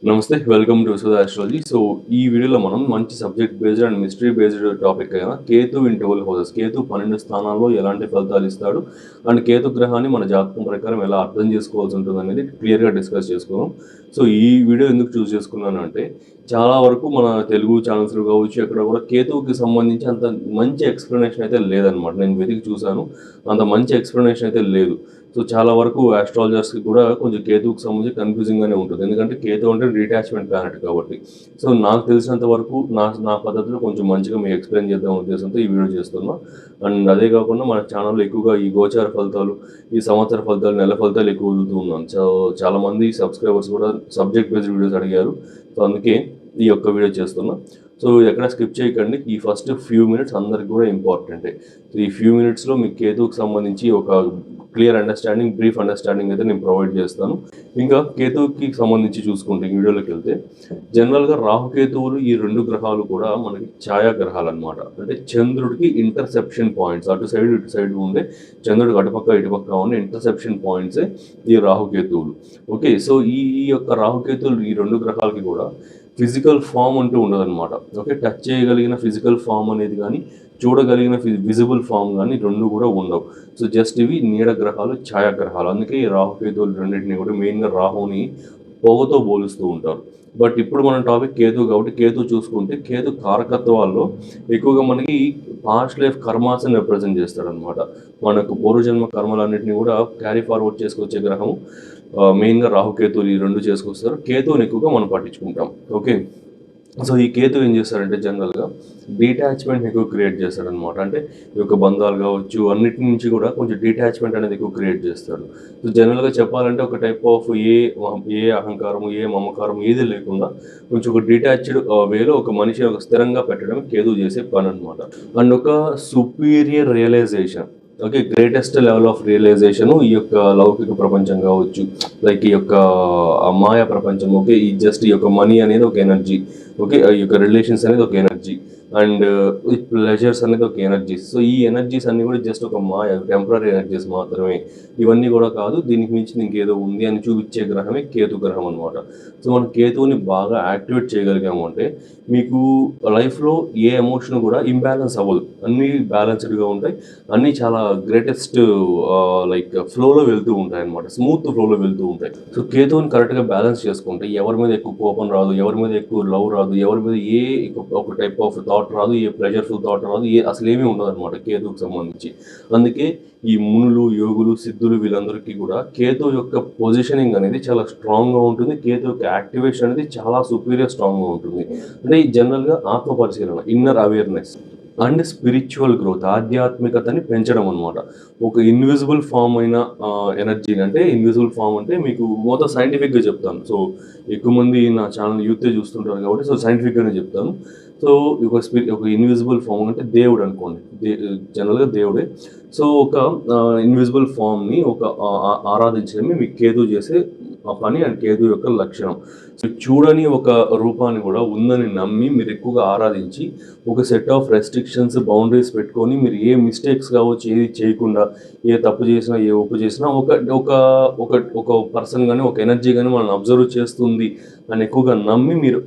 నమస్తే, welcome to Sudha astrology. So ఈ వీడియోలో మనం మంచి subject based and mystery based topic అయిన కేతు ఇన్ 12 హౌసెస్, కేతు 12 స్థానాల్లో ఎలాంటి ఫలితాలు ఇస్తాడు అండ్ కేతు గ్రహాన్ని మన జాతకం ప్రకారం ఎలా అర్థం చేసుకోవాల్సి ఉంటుంది అనేది క్లియర్గా డిస్కస్ చేసుకున్నాం. సో ఈ వీడియో ఎందుకు చూస్ చేసుకున్నాను అంటే, చాలా వరకు మన తెలుగు ఛానల్స్లో కావచ్చు ఎక్కడ కూడా కేతువుకి సంబంధించి అంత మంచి ఎక్స్ప్లెనేషన్ అయితే లేదనమాట. నేను వెతికి చూశాను, అంత మంచి ఎక్స్ప్లెనేషన్ అయితే లేదు. సో చాలా వరకు ఆస్ట్రాలజర్స్కి కూడా కొంచెం కేతువుకి సంబంధించి కన్ఫ్యూజింగ్గానే ఉంటుంది, ఎందుకంటే కేతు అంటే డిటాచ్మెంట్ ప్లానెట్ కాబట్టి. సో నాకు తెలిసినంత వరకు నా పద్ధతిలో కొంచెం మంచిగా మీకు ఎక్స్ప్లెయిన్ చేద్దాం ఉద్దేశంతో ఈ వీడియో చేస్తున్నా. అండ్ అదే కాకుండా మన ఛానల్లో ఎక్కువగా ఈ గోచార ఫలితాలు, ఈ సంవత్సర ఫలితాలు, నెల ఫలితాలు ఎక్కువ వదులుతూ ఉన్నాను. సో చాలామంది సబ్స్క్రైబర్స్ కూడా సబ్జెక్ట్ బేస్డ్ వీడియోస్ అడిగారు. సో అందుకే ఈ యొక్క వీడియో చేస్తున్నా. సో ఎక్కడ స్కిప్ చేయకండి. ఈ ఫస్ట్ ఫ్యూ మినిట్స్ అందరికి కూడా ఇంపార్టెంటే. సో ఈ ఫ్యూ మినిట్స్లో మీకు కేతువుకి సంబంధించి ఒక క్లియర్ అండర్స్టాండింగ్, బ్రీఫ్ అండర్స్టాండింగ్ అయితే నేను ప్రొవైడ్ చేస్తాను. ఇంకా కేతువుకి సంబంధించి చూసుకుంటే వీడియోలోకి వెళ్తే, జనరల్గా రాహుకేతువులు ఈ రెండు గ్రహాలు కూడా మనకి ఛాయాగ్రహాలు అనమాట. అంటే చంద్రుడికి ఇంటర్సెప్షన్ పాయింట్స్, అటు సైడ్ ఇటు సైడ్ ఉండే చంద్రుడికి అటుపక్క ఇటుపక్క ఉండే ఇంటర్సెప్షన్ పాయింట్సే ఈ రాహుకేతువులు. ఓకే, సో ఈ యొక్క రాహుకేతువులు ఈ రెండు గ్రహాలకి కూడా ఫిజికల్ ఫామ్ అంటూ ఉండదన్నమాట. ఓకే, టచ్ చేయగలిగిన ఫిజికల్ ఫామ్ అనేది కానీ, చూడగలిగిన విజిబుల్ ఫామ్ కానీ రెండు కూడా ఉండవు. సో జస్ట్ ఇవి నీడ గ్రహాలు, ఛాయాగ్రహాలు. అందుకే ఈ రాహుకేతువులు రెండింటినీ కూడా మెయిన్గా రాహుని పొగతో పోలుస్తూ ఉంటారు. బట్ ఇప్పుడు మన టాపిక్ కేతు కాబట్టి కేతు చూసుకుంటే, కేతు కారకత్వాల్లో ఎక్కువగా మనకి పాస్ట్ లైఫ్ కర్మాస్ని రిప్రజెంట్ చేస్తాడనమాట. మనకు పూర్వజన్మ కర్మలన్నింటినీ కూడా క్యారీ ఫార్వర్డ్ చేసుకొచ్చే గ్రహం మెయిన్గా రాహుకేతువులు ఈ రెండు చేసుకొస్తారు. కేతువుని ఎక్కువగా మనం పట్టించుకుంటాం. ఓకే, సో ఈ కేతు ఏం చేస్తారంటే జనరల్గా డిటాచ్మెంట్ ఎక్కువ క్రియేట్ చేస్తాడనమాట. అంటే ఈ యొక్క బంధాలు కావచ్చు అన్నిటి నుంచి కూడా కొంచెం డిటాచ్మెంట్ అనేది ఎక్కువ క్రియేట్ చేస్తాడు. సో జనరల్గా చెప్పాలంటే ఒక టైప్ ఆఫ్ ఏ అహంకారము, ఏ మమకారం ఏది లేకుండా కొంచెం ఒక డిటాచ్డ్ వేలో ఒక మనిషి ఒక స్థిరంగా పెట్టడం కేతు చేసే పని అనమాట. అండ్ ఒక superior realisation, okay, greatest level of realisation ఈ యొక్క లౌకిక ప్రపంచం కావచ్చు, లైక్ ఈ యొక్క మాయా ప్రపంచం. ఓకే, ఈ జస్ట్ ఈ యొక్క మనీ అనేది ఒక ఎనర్జీ. ఓకే, ఈ యొక్క రిలేషన్స్ అనేది ఒక ఎనర్జీ, అండ్ ప్లెజర్స్ అనేది ఒక ఎనర్జీస్. సో ఈ ఎనర్జీస్ అన్నీ కూడా జస్ట్ ఒక మాయ, టెంపరీ ఎనర్జీస్ మాత్రమే. ఇవన్నీ కూడా కాదు, దీనికి మించి ఇంకేదో ఉంది అని చూపించే గ్రహమే కేతు గ్రహం అనమాట. సో మనం కేతువుని బాగా యాక్టివేట్ చేయగలిగాము అంటే మీకు లైఫ్లో ఏ ఎమోషన్ కూడా ఇంబ్యాలెన్స్ అవ్వదు, అన్నీ బ్యాలెన్స్డ్గా ఉంటాయి, అన్నీ చాలా గ్రేటెస్ట్ లైక్ ఫ్లోలో వెళ్తూ ఉంటాయి అనమాట, స్మూత్ ఫ్లోలో వెళ్తూ ఉంటాయి. సో కేతువుని కరెక్ట్గా బ్యాలెన్స్ చేసుకుంటే ఎవరి మీద ఎక్కువ కోపం రాదు, ఎవరి మీద ఎక్కువ లవ్ రాదు, ఎవరి మీద ఏ ఒక టైప్ ఆఫ్ థాట్ రాదు, ఏ ప్లెజర్ఫుల్ థాట్ రాదు, అసలు ఏమీ ఉండదు అనమాట కేతువుకి సంబంధించి. అందుకే ఈ మునులు, యోగులు, సిద్ధులు వీళ్ళందరికీ కూడా కేతు యొక్క పొజిషనింగ్ అనేది చాలా స్ట్రాంగ్గా ఉంటుంది. కేతు యొక్క యాక్టివేషన్ అనేది చాలా సుపీరియర్ స్ట్రాంగ్గా ఉంటుంది. అంటే జనరల్గా ఆత్మ పరిశీలన, inner awareness and spiritual growth, ఆధ్యాత్మికతని పెంచడం అనమాట. ఒక ఇన్విజిబుల్ ఫామ్ అయిన ఎనర్జీ, అంటే ఇన్విజిబుల్ ఫామ్ అంటే మీకు మొత్తం సైంటిఫిక్గా చెప్తాను. సో ఎక్కువ మంది నా ఛానల్ యూతే చూస్తుంటారు కాబట్టి సో సైంటిఫిక్గానే చెప్తాను. సో ఒక ఇన్విజిబుల్ ఫామ్ అంటే దేవుడు అనుకోండి, జనరల్గా దేవుడే. సో ఒక ఇన్విజిబుల్ ఫామ్ని ఒక ఆరాధించడమే మీకు కేతు చేసే ఆ పని అండ్ కేతు యొక్క లక్షణం. సో చూడని ఒక రూపాన్ని కూడా ఉందని నమ్మి మీరు ఎక్కువగా ఆరాధించి ఒక సెట్ ఆఫ్ రెస్ట్రిక్షన్స్, బౌండరీస్ పెట్టుకొని మీరు ఏ మిస్టేక్స్ కావచ్చు ఏది చేయకుండా, ఏ తప్పు చేసినా ఏ ఒప్పు చేసినా ఒక పర్సన్ కానీ ఒక ఎనర్జీ కానీ మనల్ని అబ్జర్వ్ చేస్తుంది అని ఎక్కువగా నమ్మి మీరు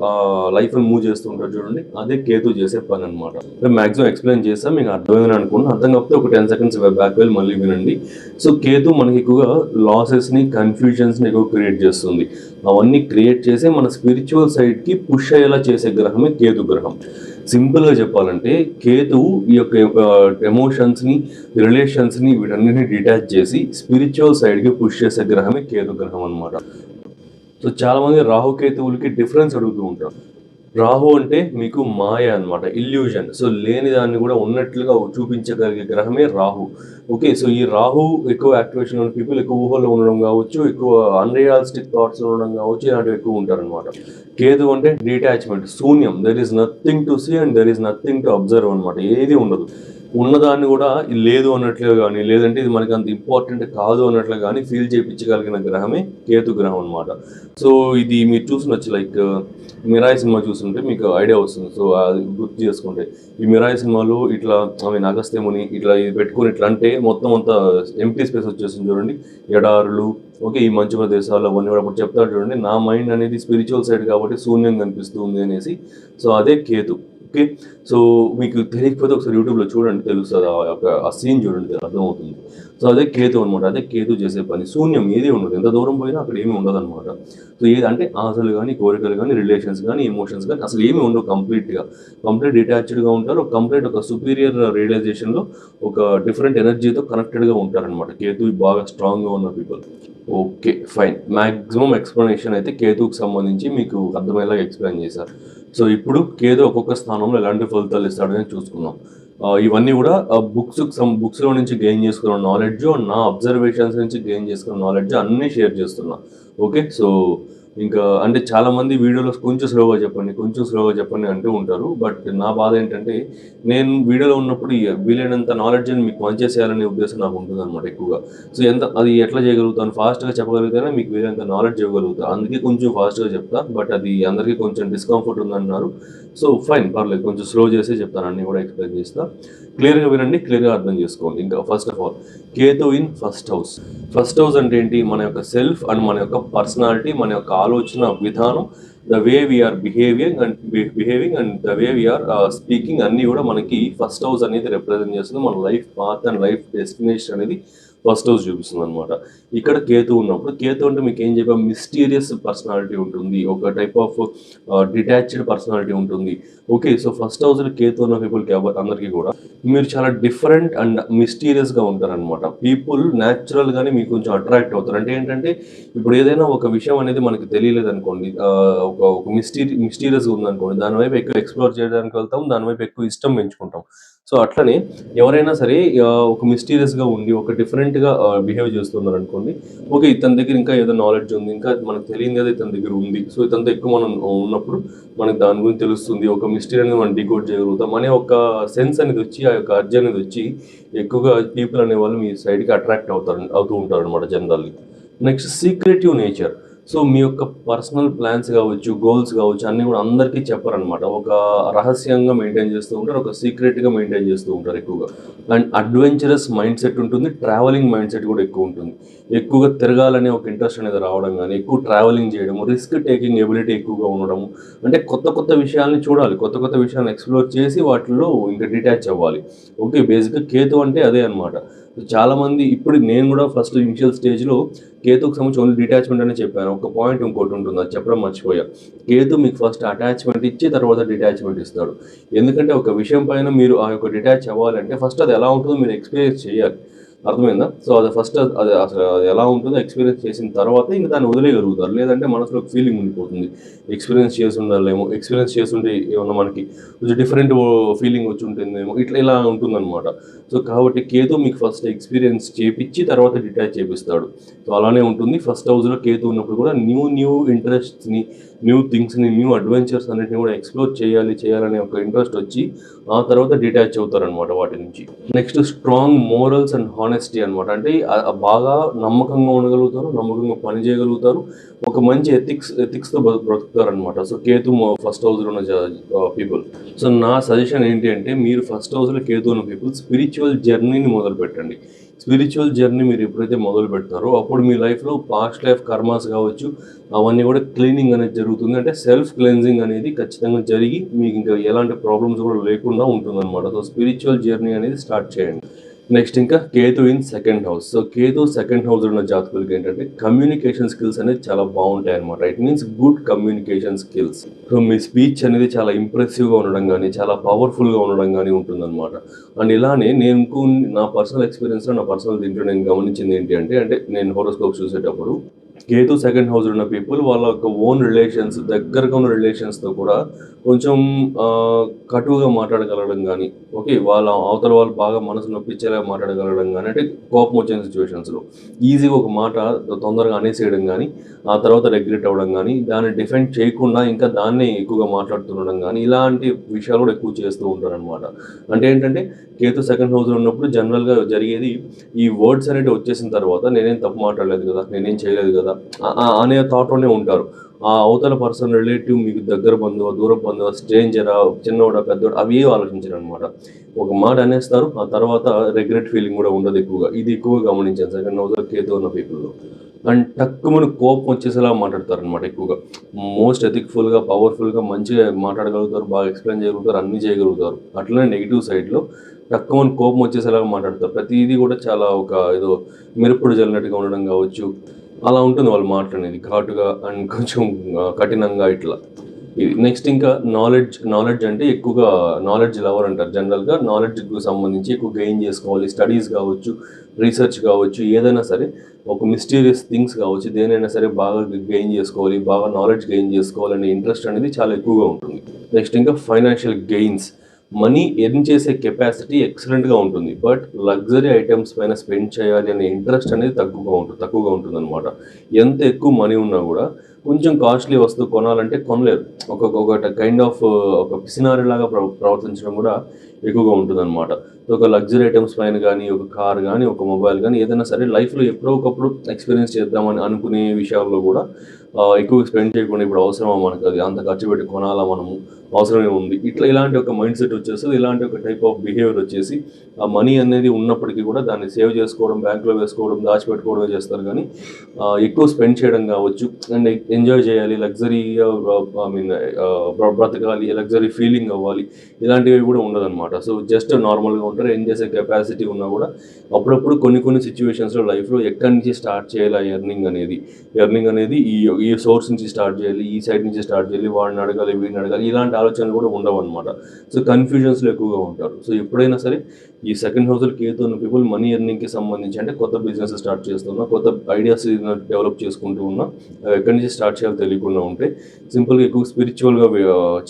లైఫ్ని మూవ్ చేస్తుంటారు చూడండి, అదే కేతు చేసే పని అనమాట. మ్యాక్సిమం ఎక్స్ప్లెయిన్ చేస్తాం, మీకు అర్థమైందని అనుకున్నాను. అర్థం కాకపోతే ఒక 10 seconds బ్యాక్ వెళ్ళి మళ్ళీ వినండి. సో కేతు మనకి ఎక్కువగా లాసెస్ని, కన్ఫ్యూజన్స్ని ఎక్కువ క్రియేట్ చేస్తుంది. అవన్నీ క్రియేట్ చేసి మన స్పిరిచువల్ సైడ్కి పుష్ అయ్యేలా చేసే గ్రహమే కేతు గ్రహం. సింపుల్గా చెప్పాలంటే కేతువు ఈ యొక్క ఎమోషన్స్ని, రిలేషన్స్ని వీటన్నిటిని డిటాచ్ చేసి స్పిరిచువల్ సైడ్కి పుష్ చేసే గ్రహమే కేతు గ్రహం అనమాట. సో చాలామంది రాహుకేతువులకి డిఫరెన్స్ అడుగుతూ ఉంటారు. రాహు అంటే మీకు మాయ అనమాట, ఇల్యూజన్. సో లేని దాన్ని కూడా ఉన్నట్లుగా చూపించగలిగే గ్రహమే రాహు. ఓకే, సో ఈ రాహు ఎక్కువ యాక్టివేషన్ ఉన్న పీపుల్ ఎక్కువ ఊహల్లో ఉండడం కావచ్చు, ఎక్కువ అన్రియలిస్టిక్ థాట్స్ ఉండడం కావచ్చు, ఇలాంటివి ఎక్కువ ఉంటారనమాట. కేతు అంటే డిటాచ్మెంట్, శూన్యం, there is nothing to see and there is nothing to observe అనమాట, ఏది ఉండదు. ఉన్నదాన్ని కూడా లేదు అన్నట్లుగా కానీ, లేదంటే ఇది మనకి అంత ఇంపార్టెంట్ కాదు అన్నట్లుగా కానీ ఫీల్ చేయించగలిగిన గ్రహమే కేతు గ్రహం అనమాట. సో ఇది మీరు చూసినచ్చు లైక్ మిరాయి సినిమా చూస్తుంటే మీకు ఐడియా వస్తుంది. సో అది గుర్తు చేసుకుంటే ఈ మిరాయి సినిమాలో ఇట్లా అగస్త్యముని ఇట్లా ఇది పెట్టుకుని ఇట్లా అంటే మొత్తం అంతా ఎంటీ స్పేస్ వచ్చేస్తుంది చూడండి, ఎడారులు, ఓకే, ఈ మంచు ప్రదేశాలు అవన్నీ కూడా అప్పుడు చెప్తాడు చూడండి, నా మైండ్ అనేది స్పిరిచువల్ సైడ్ కాబట్టి శూన్యం కనిపిస్తుంది అనేసి. సో అదే కేతు. ఓకే, సో మీకు తెలియకపోతే ఒకసారి యూట్యూబ్లో చూడండి, తెలుస్తుంది. ఆ సీన్ చూడండి, అర్థమవుతుంది. సో అదే కేతు అనమాట. అదే కేతు చేసే పని. శూన్యం, ఏది ఉండదు, ఎంత దూరం పోయినా అక్కడ ఏమీ ఉండదు అనమాట. సో ఏదంటే ఆశలు కానీ, కోరికలు కానీ, రిలేషన్స్ కానీ, ఎమోషన్స్ కానీ అసలు ఏమీ ఉండవు. కంప్లీట్ డిటాచ్డ్గా ఉంటారు. ఒక సుపీరియర్ రియలైజేషన్లో ఒక డిఫరెంట్ ఎనర్జీతో కనెక్టెడ్గా ఉంటారనమాట కేతు బాగా స్ట్రాంగ్గా ఉన్న people. Okay, fine. Maximum explanation అయితే కేతుకు సంబంధించి మీకు అర్థమయ్యేలాగా ఎక్స్ప్లెయిన్ చేశారు. సో ఇప్పుడు కేతు ఒక్కొక్క స్థానంలో ఎలాంటి ఫలితాలు ఇస్తాడని చూసుకుందాం. ఇవన్నీ కూడా బుక్స్లో నుంచి గెయిన్ చేసుకున్న నాలెడ్జ్, నా అబ్జర్వేషన్స్ నుంచి గెయిన్ చేసుకున్న నాలెడ్జ్ అన్నీ షేర్ చేస్తున్నా. ఓకే, సో ఇంకా అంటే చాలామంది వీడియోలో కొంచెం స్లోగా చెప్పండి అంటూ ఉంటారు. బట్ నా బాధ ఏంటంటే నేను వీడియోలో ఉన్నప్పుడు వీలైనంత నాలెడ్జ్ని మీకు పనిచేసేయాలనే ఉద్దేశం నాకు ఉంటుంది అనమాట ఎక్కువగా. సో అది ఎట్లా చేయగలుగుతాను, ఫాస్ట్గా చెప్పగలిగితేనే మీకు వీలైనంత నాలెడ్జ్ ఇవ్వగలుగుతాను. అందుకే కొంచెం ఫాస్ట్గా చెప్తా. బట్ అది అందరికీ కొంచెం డిస్కంఫర్ట్ ఉందన్నారు. సో ఫైన్, పర్లేదు, కొంచెం స్లో చేసి చెప్తాను, అన్నీ కూడా ఎక్స్ప్లెయిన్ చేస్తా. క్లియర్గా వినండి, క్లియర్గా అర్థం చేసుకోండి. ఇంకా first of all Ketu in first house. First house అంటే ఏంటి? మన యొక్క సెల్ఫ్ అండ్ మన యొక్క పర్సనాలిటీ, మన యొక్క ఆలోచన విధానం, the way we are behaving and the way we are speaking అన్నీ కూడా మనకి ఫస్ట్ హౌస్ అనేది రిప్రజెంట్ చేస్తుంది. మన life path and life destination అనేది ఫస్ట్ హౌస్ చూపిస్తుంది అనమాట. ఇక్కడ కేతు ఉన్నప్పుడు, కేతు అంటే మీకు ఏం చెప్పా, మిస్టీరియస్ పర్సనాలిటీ ఉంటుంది, ఒక టైప్ ఆఫ్ డిటాచ్డ్ పర్సనాలిటీ ఉంటుంది. ఓకే, సో ఫస్ట్ హౌస్లో కేతు ఉన్న పీపుల్కి అందరికీ కూడా మీరు చాలా డిఫరెంట్ అండ్ మిస్టీరియస్గా ఉంటారనమాట. పీపుల్ న్యాచురల్గానే మీకు కొంచెం అట్రాక్ట్ అవుతారు. అంటే ఏంటంటే ఇప్పుడు ఏదైనా ఒక విషయం అనేది మనకి తెలియలేదు అనుకోండి, ఒక మిస్టీరియస్గా ఉందనుకోండి, దానివైపు ఎక్కువ ఎక్స్ప్లోర్ చేయడానికి వెళ్తాం, దానివైపు ఎక్కువ ఇష్టం పెంచుకుంటాం. సో అట్లనే ఎవరైనా సరే ఒక మిస్టీరియస్గా ఉండి ఒక డిఫరెంట్గా బిహేవ్ చేస్తున్నారు అనుకోండి, ఓకే, ఇతని దగ్గర ఇంకా ఏదో నాలెడ్జ్ ఉంది, ఇంకా మనకు తెలియదు కదా ఇతని దగ్గర ఉంది. సో ఇతనితో ఎక్కువ మనం ఉన్నప్పుడు మనకు దాని గురించి తెలుస్తుంది, ఒక మిస్టరీ అనేది మనం డికోడ్ చేయగలుగుతాం అనే ఒక సెన్స్ అనేది వచ్చి, ఆ యొక్క అర్జీ అనేది వచ్చి ఎక్కువగా పీపుల్ అనేవాళ్ళు మీ సైడ్కి అట్రాక్ట్ అవుతూ ఉంటారు అనమాట generally. Next secretive nature. So మీ యొక్క పర్సనల్ ప్లాన్స్ కావచ్చు, గోల్స్ కావచ్చు, అన్నీ కూడా అందరికీ చెప్పారనమాట. ఒక రహస్యంగా మెయింటైన్ చేస్తూ ఉంటారు, ఒక సీక్రెట్గా మెయింటైన్ చేస్తూ ఉంటారు ఎక్కువగా. అండ్ అడ్వెంచరస్ మైండ్ సెట్ ఉంటుంది, ట్రావెలింగ్ మైండ్ సెట్ కూడా ఎక్కువ ఉంటుంది. ఎక్కువగా తిరగాలనే ఒక ఇంట్రెస్ట్ అనేది రావడం కానీ, ఎక్కువ ట్రావెలింగ్ చేయడము, రిస్క్ టేకింగ్ ఎబిలిటీ ఎక్కువగా ఉండడము, అంటే కొత్త విషయాల్ని చూడాలి, కొత్త విషయాలను ఎక్స్ప్లోర్ చేసి వాటిల్లో ఇంకా డిటాచ్ అవ్వాలి. ఓకే, బేసిక్గా కేతు అంటే అదే అనమాట. చాలామంది ఇప్పుడు నేను కూడా ఫస్ట్ ఇనిషియల్ స్టేజ్లో కేతుకు సంబంధించి ఓన్లీ డిటాచ్మెంట్ అనే చెప్పాను. ఒక పాయింట్ ఇంకోటి ఉంటుంది, అది చెప్పడం మర్చిపోయా. కేతు మీకు ఫస్ట్ అటాచ్మెంట్ ఇచ్చి తర్వాత డిటాచ్మెంట్ ఇస్తాడు. ఎందుకంటే ఒక విషయం పైన మీరు ఆ యొక్క డిటాచ్ అవ్వాలంటే ఫస్ట్ అది ఎలా ఉంటుందో మీరు ఎక్స్పీరియన్స్ చేయాలి. అర్థమైందా? సో అది ఫస్ట్ అది అసలు అది ఎలా ఉంటుందో ఎక్స్పీరియన్స్ చేసిన తర్వాత ఇంకా దాన్ని వదిలేయగలుగుతారు. లేదంటే మనసులో ఒక ఫీలింగ్ ఉండిపోతుంది, ఎక్స్పీరియన్స్ చేసి ఉండాలేమో, ఎక్స్పీరియన్స్ చేస్తుంటే ఏమన్నా మనకి కొంచెం డిఫరెంట్ ఫీలింగ్ వచ్చి ఉంటుందేమో, ఇలా ఉంటుందన్నమాట. సో కాబట్టి కేతు మీకు ఫస్ట్ ఎక్స్పీరియన్స్ చేపించి తర్వాత డిటాచ్ చేపిస్తాడు. సో అలానే ఉంటుంది. ఫస్ట్ హౌస్లో కేతు ఉన్నప్పుడు కూడా న్యూ ఇంట్రెస్ట్స్ని, న్యూ థింగ్స్ని, న్యూ అడ్వెంచర్స్ అన్నింటినీ కూడా ఎక్స్ప్లోర్ చేయాలనే ఒక ఇంట్రెస్ట్ వచ్చి ఆ తర్వాత డిటాచ్ అవుతారనమాట వాటి నుంచి. Next strong morals and honesty అనమాట. అంటే బాగా నమ్మకంగా ఉండగలుగుతారు, నమ్మకంగా పని చేయగలుగుతారు, ఒక మంచి ఎథిక్స్తో బ్రతుకుతారు అనమాట. సో కేతు ఫస్ట్ హౌస్లో ఉన్న పీపుల్. సో నా సజెషన్ ఏంటి అంటే మీరు ఫస్ట్ హౌస్లో కేతు ఉన్న పీపుల్ స్పిరిచువల్ జర్నీని మొదలు పెట్టండి. స్పిరిచువల్ జర్నీ మీరు ఎప్పుడైతే మొదలు పెడతారో అప్పుడు మీ లైఫ్లో పాస్ట్ లైఫ్ కర్మాస్ కావచ్చు, అవన్నీ కూడా క్లీనింగ్ అనేది జరుగుతుంది. అంటే సెల్ఫ్ క్లెన్జింగ్ అనేది ఖచ్చితంగా జరిగి మీకు ఇంకా ఎలాంటి ప్రాబ్లమ్స్ కూడా లేకుండా ఉంటుందన్నమాట. సో స్పిరిచువల్ జర్నీ అనేది స్టార్ట్ చేయండి. నెక్స్ట్ ఇంకా Ketu in second house. So Ketu second house ఉన్న జాతకులకి ఏంటంటే కమ్యూనికేషన్ స్కిల్స్ అనేది చాలా బాగుంటాయి అనమాట. It means good communication skills. So me speech అనేది చాలా ఇంప్రెసివ్గా ఉండడం కానీ, చాలా పవర్ఫుల్గా ఉండడం కానీ ఉంటుందన్నమాట. అండ్ ఇలానే నా పర్సనల్ ఎక్స్పీరియన్స్లో, నా పర్సనల్ దీంట్లో నేను గమనించింది ఏంటి అంటే నేను హోరోస్కోప్ చూసేటప్పుడు కేతు సెకండ్ హౌస్ ఉన్న పీపుల్ వాళ్ళ యొక్క ఓన్ రిలేషన్స్, దగ్గరగా ఉన్న రిలేషన్స్తో కూడా కొంచెం కటువుగా మాట్లాడగలగడం కానీ, ఓకే, వాళ్ళ అవతల వాళ్ళు బాగా మనసు నొప్పించేలా మాట్లాడగలగడం కానీ, అంటే కోపం వచ్చిన సిచ్యువేషన్స్లో ఈజీగా ఒక మాట తొందరగా అనేసేయడం కానీ, ఆ తర్వాత రెగ్రెట్ అవ్వడం కానీ, దాన్ని డిఫెండ్ చేయకుండా ఇంకా దాన్నే ఎక్కువగా మాట్లాడుతుండడం కానీ, ఇలాంటి విషయాలు కూడా ఎక్కువ చేస్తూ ఉంటారనమాట. అంటే ఏంటంటే కేతు సెకండ్ హౌస్లో ఉన్నప్పుడు జనరల్గా జరిగేది, ఈ వర్డ్స్ అనేవి వచ్చేసిన తర్వాత నేనేం తప్పు మాట్లాడలేదు కదా, నేనేం చేయలేదు కదా అనే థాట్లోనే ఉంటారు. ఆ అవతల పర్సన్ రిలేటివ్, మీకు దగ్గర బంధువు, దూర బంధువు, స్ట్రేంజరా, చిన్నోడా, పెద్దోడా, అవి ఏం ఆలోచించరు అనమాట. ఒక మాట అనేస్తారు, ఆ తర్వాత రిగ్రెట్ ఫీలింగ్ కూడా ఉండదు ఎక్కువగా. ఇది ఎక్కువగా గమనించాను సెకండ్ హౌస్లో కేతు ఉన్న పీపుల్లో. అండ్ తక్కువని కోపం వచ్చేసేలా మాట్లాడతారు అనమాట ఎక్కువగా. మోస్ట్ ఎథిక్ఫుల్గా, పవర్ఫుల్గా, మంచిగా మాట్లాడగలుగుతారు, బాగా ఎక్స్ప్లెయిన్ చేయగలుగుతారు, అన్నీ చేయగలుగుతారు. అట్లనే నెగిటివ్ సైడ్లో తక్కువని కోపం వచ్చేసేలాగా మాట్లాడతారు. ప్రతిదీ కూడా చాలా ఒక ఏదో మిరప్పుడు జల్లినట్టుగా ఉండడం కావచ్చు, అలా ఉంటుంది వాళ్ళ మాటలు అనేది, ఘాటుగా అండ్ కొంచెం కఠినంగా ఇట్లా. ఇది నెక్స్ట్ ఇంకా నాలెడ్జ్ అంటే ఎక్కువగా నాలెడ్జ్ లవర్ అంటారు. జనరల్గా నాలెడ్జ్కి సంబంధించి ఎక్కువ గెయిన్ చేసుకోవాలి, స్టడీస్ కావచ్చు, రీసెర్చ్ కావచ్చు, ఏదైనా సరే ఒక మిస్టీరియస్ థింగ్స్ కావచ్చు, దేనైనా సరే బాగా గెయిన్ చేసుకోవాలి, బాగా నాలెడ్జ్ గెయిన్ చేసుకోవాలనే ఇంట్రెస్ట్ అనేది చాలా ఎక్కువగా ఉంటుంది. నెక్స్ట్ ఇంకా ఫైనాన్షియల్ గెయిన్స్, మనీ ఎర్న్ చేసే కెపాసిటీ ఎక్సలెంట్గా ఉంటుంది, బట్ లగ్జరీ ఐటమ్స్ పైన స్పెండ్ చేయాలి అనే ఇంట్రెస్ట్ అనేది తక్కువగా ఉంటుంది అనమాట. ఎంత ఎక్కువ మనీ ఉన్నా కూడా కొంచెం కాస్ట్లీ వస్తువు కొనాలంటే కొనలేరు. ఒక కైండ్ ఆఫ్ ఒక పిసినారిలాగా ప్రవర్తించడం కూడా ఎక్కువగా ఉంటుంది అనమాట. ఒక లగ్జరీ ఐటమ్స్ పైన కానీ, ఒక కార్ కానీ, ఒక మొబైల్ కానీ, ఏదైనా సరే లైఫ్లో ఎప్పుడో ఒకప్పుడు ఎక్స్పీరియన్స్ చేద్దామని అనుకునే విషయాల్లో కూడా ఎక్కువ స్పెండ్ చేయకుండా, ఇప్పుడు అవసరమా మనకు, అది అంత ఖర్చు పెట్టి కొనాలా మనము, అవసరమే ఉంది, ఇలాంటి ఒక మైండ్ సెట్ వచ్చేస్తుంది. ఇలాంటి ఒక టైప్ ఆఫ్ బిహేవియర్ వచ్చేసి ఆ మనీ అనేది ఉన్నప్పటికీ కూడా దాన్ని సేవ్ చేసుకోవడం, బ్యాంక్లో వేసుకోవడం, దాచిపెట్టుకోవడమే చేస్తారు. కానీ ఎక్కువ స్పెండ్ చేయడం కావచ్చు, అండ్ ఎంజాయ్ చేయాలి, లగ్జరీ బ్రతకాలి, లగ్జరీ ఫీలింగ్ అవ్వాలి, ఇలాంటివి కూడా ఉండదన్నమాట. సో జస్ట్ నార్మల్గా ఉంటారు. ఎంజాయ్ చేసే కెపాసిటీ ఉన్నా కూడా అప్పుడప్పుడు కొన్ని సిచ్యువేషన్స్లో లైఫ్లో ఎక్కడి నుంచి స్టార్ట్ చేయాలి ఎర్నింగ్ అనేది ఈ సోర్స్ నుంచి స్టార్ట్ చేయాలి, ఈ సైడ్ నుంచి స్టార్ట్ చేయాలి, వాడిని అడగాలి, వీడిని అడగాలి, ఇలాంటి ఆలోచనలు కూడా ఉండవు అనమాట. సో కన్ఫ్యూజన్స్లో ఎక్కువగా ఉంటారు. సో ఎప్పుడైనా సరే ఈ సెకండ్ హౌస్లో కేతు ఉన్న పీపుల్ మనీ ఎర్నింగ్కి సంబంధించి, అంటే కొత్త బిజినెస్ స్టార్ట్ చేస్తున్నా, కొత్త ఐడియాస్ డెవలప్ చేసుకుంటూ ఉన్నా, ఎక్కడి నుంచి స్టార్ట్ చేయాలో తెలియకుండా ఉంటే సింపుల్గా ఎక్కువ స్పిరిచువల్గా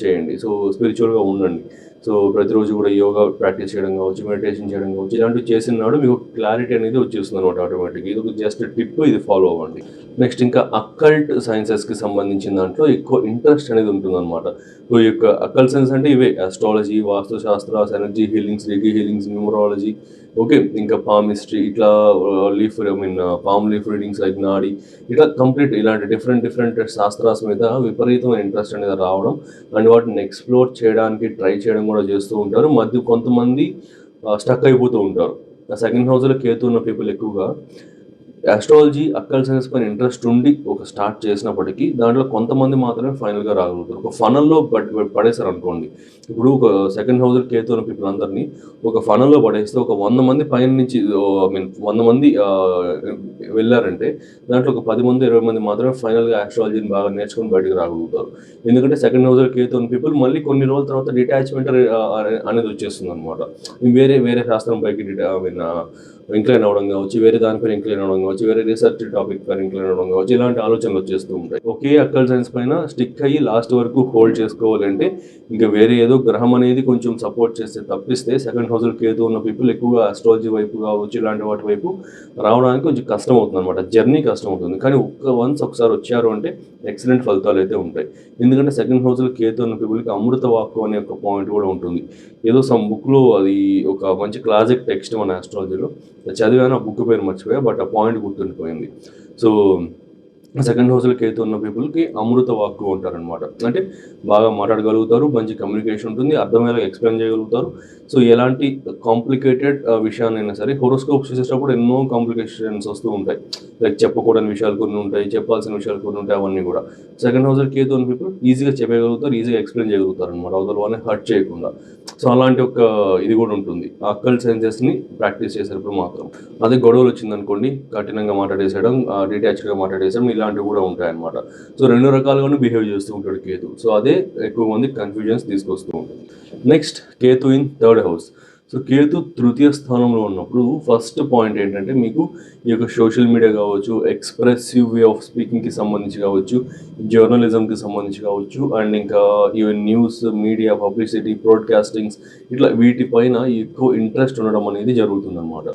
చేయండి. సో స్పిరిచువల్గా ఉండండి. సో ప్రతిరోజు కూడా యోగా ప్రాక్టీస్ చేయడం కావచ్చు, మెడిటేషన్ చేయడం కావచ్చు, ఇలాంటివి చేసిన నాడు మీకు క్లారిటీ అనేది వచ్చేస్తుంది అనమాట ఆటోమేటిక్గా. ఇది ఒక జస్ట్ టిప్, ఇది ఫాలో అవ్వండి. నెక్స్ట్ ఇంకా అక్కల్ట్ సైన్సెస్కి సంబంధించిన దాంట్లో ఎక్కువ ఇంట్రెస్ట్ అనేది ఉంటుందన్నమాట. సో ఈ యొక్క అక్కల్ట్ సైన్స్ అంటే ఇవే ఆస్ట్రాలజీ, వాస్తుశాస్త్రాస్, energy healings, reiki healings, numerology, okay, ఇంకా పామ్ హిస్టరీ, ఇట్లా palm leaf readings like Nadi, ఇట్లా కంప్లీట్ ఇలాంటి డిఫరెంట్ శాస్త్రాస్ మీద విపరీతమైన ఇంట్రెస్ట్ అనేది రావడం, అండ్ వాటిని ఎక్స్ప్లోర్ చేయడానికి ట్రై చేయడం కూడా చేస్తూ ఉంటారు. కొంతమంది స్టక్ అయిపోతూ ఉంటారు. సెకండ్ హౌస్లో కేతు ఉన్న పీపుల్ ఎక్కువగా ఆస్ట్రాలజీ, అక్కల్ సైన్స్ పైన ఇంట్రెస్ట్ ఉండి ఒక స్టార్ట్ చేసినప్పటికీ దాంట్లో కొంతమంది మాత్రమే ఫైనల్గా రాగలుగుతారు. ఒక ఫనల్లో పడేశారు అనుకోండి. ఇప్పుడు ఒక సెకండ్ హౌస్లో కేతు ఉన్న పీపుల్ అందరినీ ఒక ఫనల్లో పడేస్తే ఒక 100 మంది పైన నుంచి 100 మంది వెళ్ళారంటే దాంట్లో ఒక 10 మంది 20 మంది మాత్రమే ఫైనల్గా ఆస్ట్రాలజీని బాగా నేర్చుకుని బయటకు రాగలుగుతారు. ఎందుకంటే సెకండ్ హౌస్లో కేతు ఉన్న పీపుల్ మళ్ళీ కొన్ని రోజుల తర్వాత డిటాచ్మెంట్ అనేది వచ్చేస్తుంది అనమాట. వేరే శాస్త్రం పైకి ఇంక్లైన్ అవ్వడం కావచ్చు, వేరే దానిపైన ఇంక్లైన్ అవ్వడం కావచ్చు, వేరే రీసెర్చ్ టాపిక్ పైన ఇంక్లైన్ అవ్వడం కావచ్చు, ఇలాంటి ఆలోచనలు వచ్చేస్తూ ఉంటాయి. ఒకే అక్కల్ సైన్స్ పైన స్టిక్ అయ్యి లాస్ట్ వరకు హోల్డ్ చేసుకోవాలంటే ఇంకా వేరే ఏదో గ్రహం అనేది కొంచెం సపోర్ట్ చేస్తే తప్పిస్తే సెకండ్ హౌస్లో కేతు ఉన్న పీపుల్ ఎక్కువగా ఆస్ట్రాలజీ వైపు కావచ్చు, ఇలాంటి వాటి వైపు రావడానికి కొంచెం కష్టం అవుతుంది అనమాట. జర్నీ కష్టం అవుతుంది. కానీ ఒకసారి వచ్చారు అంటే ఎక్సలెంట్ ఫలితాలు అయితే ఉంటాయి. ఎందుకంటే సెకండ్ హౌస్లో కేతు ఉన్న పీపుల్కి అమృత వాక్కు అనే ఒక పాయింట్ కూడా ఉంటుంది. ఏదో సమ్ బుక్లో అది ఒక మంచి క్లాసిక్ టెక్స్ట్ మన ఆస్ట్రాలజీలో చదివాను, ఆ బుక్ పేరు మర్చిపోయా, బట్ ఆ పాయింట్ గుర్తుండిపోయింది. సో సెకండ్ హౌస్లో కేతు ఉన్న పీపుల్కి అమృత వాక్కు అంటారనమాట. అంటే బాగా మాట్లాడగలుగుతారు, మంచి కమ్యూనికేషన్ ఉంటుంది, అర్థమయ్యేలా ఎక్స్ప్లెయిన్ చేయగలుగుతారు. సో ఎలాంటి కాంప్లికేటెడ్ విషయాన్నైనా సరే హోరోస్కోప్ చేసేటప్పుడు ఎన్నో కాంప్లికేషన్స్ వస్తూ ఉంటాయి. లైక్ చెప్పకూడని విషయాలు కొన్ని ఉంటాయి, చెప్పాల్సిన విషయాలు కొన్ని ఉంటాయి, అవన్నీ కూడా సెకండ్ హౌస్లో కేతు ఉన్న పీపుల్ ఈజీగా చెప్పగలుగుతారు, ఈజీగా ఎక్స్ప్లెయిన్ చేయగలుగుతారు అనమాట, అవతల వాళ్ళని హర్ట్ చేయకుండా. సో అలాంటి ఒక ఇది కూడా ఉంటుంది ఆ అక్కల్ సైన్సెస్ని ప్రాక్టీస్ చేసేటప్పుడు మాత్రం. అదే గొడవలు వచ్చిందనుకోండి, కఠినంగా మాట్లాడేసేయడం, డిటాచ్డ్గా మాట్లాడేసడం, ఇలాంటివి కూడా ఉంటాయన్నమాట. సో 2 రకాలుగాను బిహేవ్ చేస్తూ ఉంటాడు కేతు. సో అదే ఎక్కువ మంది కన్ఫ్యూజన్స్ తీసుకొస్తూ ఉంటుంది. Next Ketu in third house. So Ketu తృతీయ స్థానంలో ఉన్నప్పుడు ఫస్ట్ పాయింట్ ఏంటంటే మీకు ఈ యొక్క సోషల్ మీడియా కావచ్చు, ఎక్స్ప్రెసివ్ వే ఆఫ్ స్పీకింగ్కి సంబంధించి కావచ్చు, జర్నలిజంకి సంబంధించి కావచ్చు, అండ్ ఇంకా ఈవెన్ న్యూస్, మీడియా, పబ్లిసిటీ, బ్రాడ్కాస్టింగ్స్ ఇట్లా వీటిపైన ఎక్కువ ఇంట్రెస్ట్ ఉండడం అనేది జరుగుతుందన్నమాట.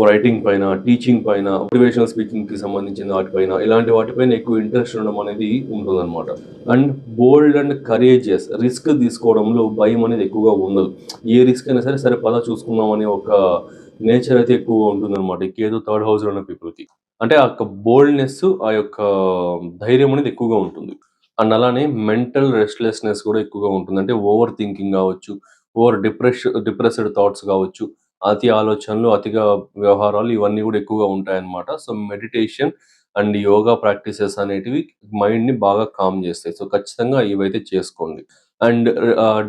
రైటింగ్ పైన, టీచింగ్ పైన, మోటివేషనల్ స్పీకింగ్కి సంబంధించిన వాటిపైన, ఇలాంటి వాటిపైన ఎక్కువ ఇంట్రెస్ట్ ఉండడం అనేది ఉంటుందన్నమాట. And bold and courageous, risk తీసుకోవడంలో భయం అనేది ఎక్కువగా ఉండదు. ఏ రిస్క్ అయినా సరే సరే పద చూసుకుందాం అనే ఒక నేచర్ అయితే ఎక్కువగా ఉంటుందన్నమాట ఈ కేతు థర్డ్ హౌస్లో ఉన్న పీపుల్కి. అంటే ఆ యొక్క బోల్డ్నెస్, ఆ యొక్క ధైర్యం అనేది ఎక్కువగా ఉంటుంది. అండ్ అలానే మెంటల్ రెస్ట్లెస్నెస్ కూడా ఎక్కువగా ఉంటుంది. అంటే ఓవర్ థింకింగ్ కావచ్చు, డిప్రెస్డ్ థాట్స్ కావచ్చు, అతి ఆలోచనలు, అతిగా వ్యవహారాలు ఇవన్నీ కూడా ఎక్కువగా ఉంటాయన్నమాట. So meditation and yoga practices అనేటివి మైండ్ని బాగా కామ్ చేస్తాయి. సో ఖచ్చితంగా ఇవైతే చేసుకోండి. అండ్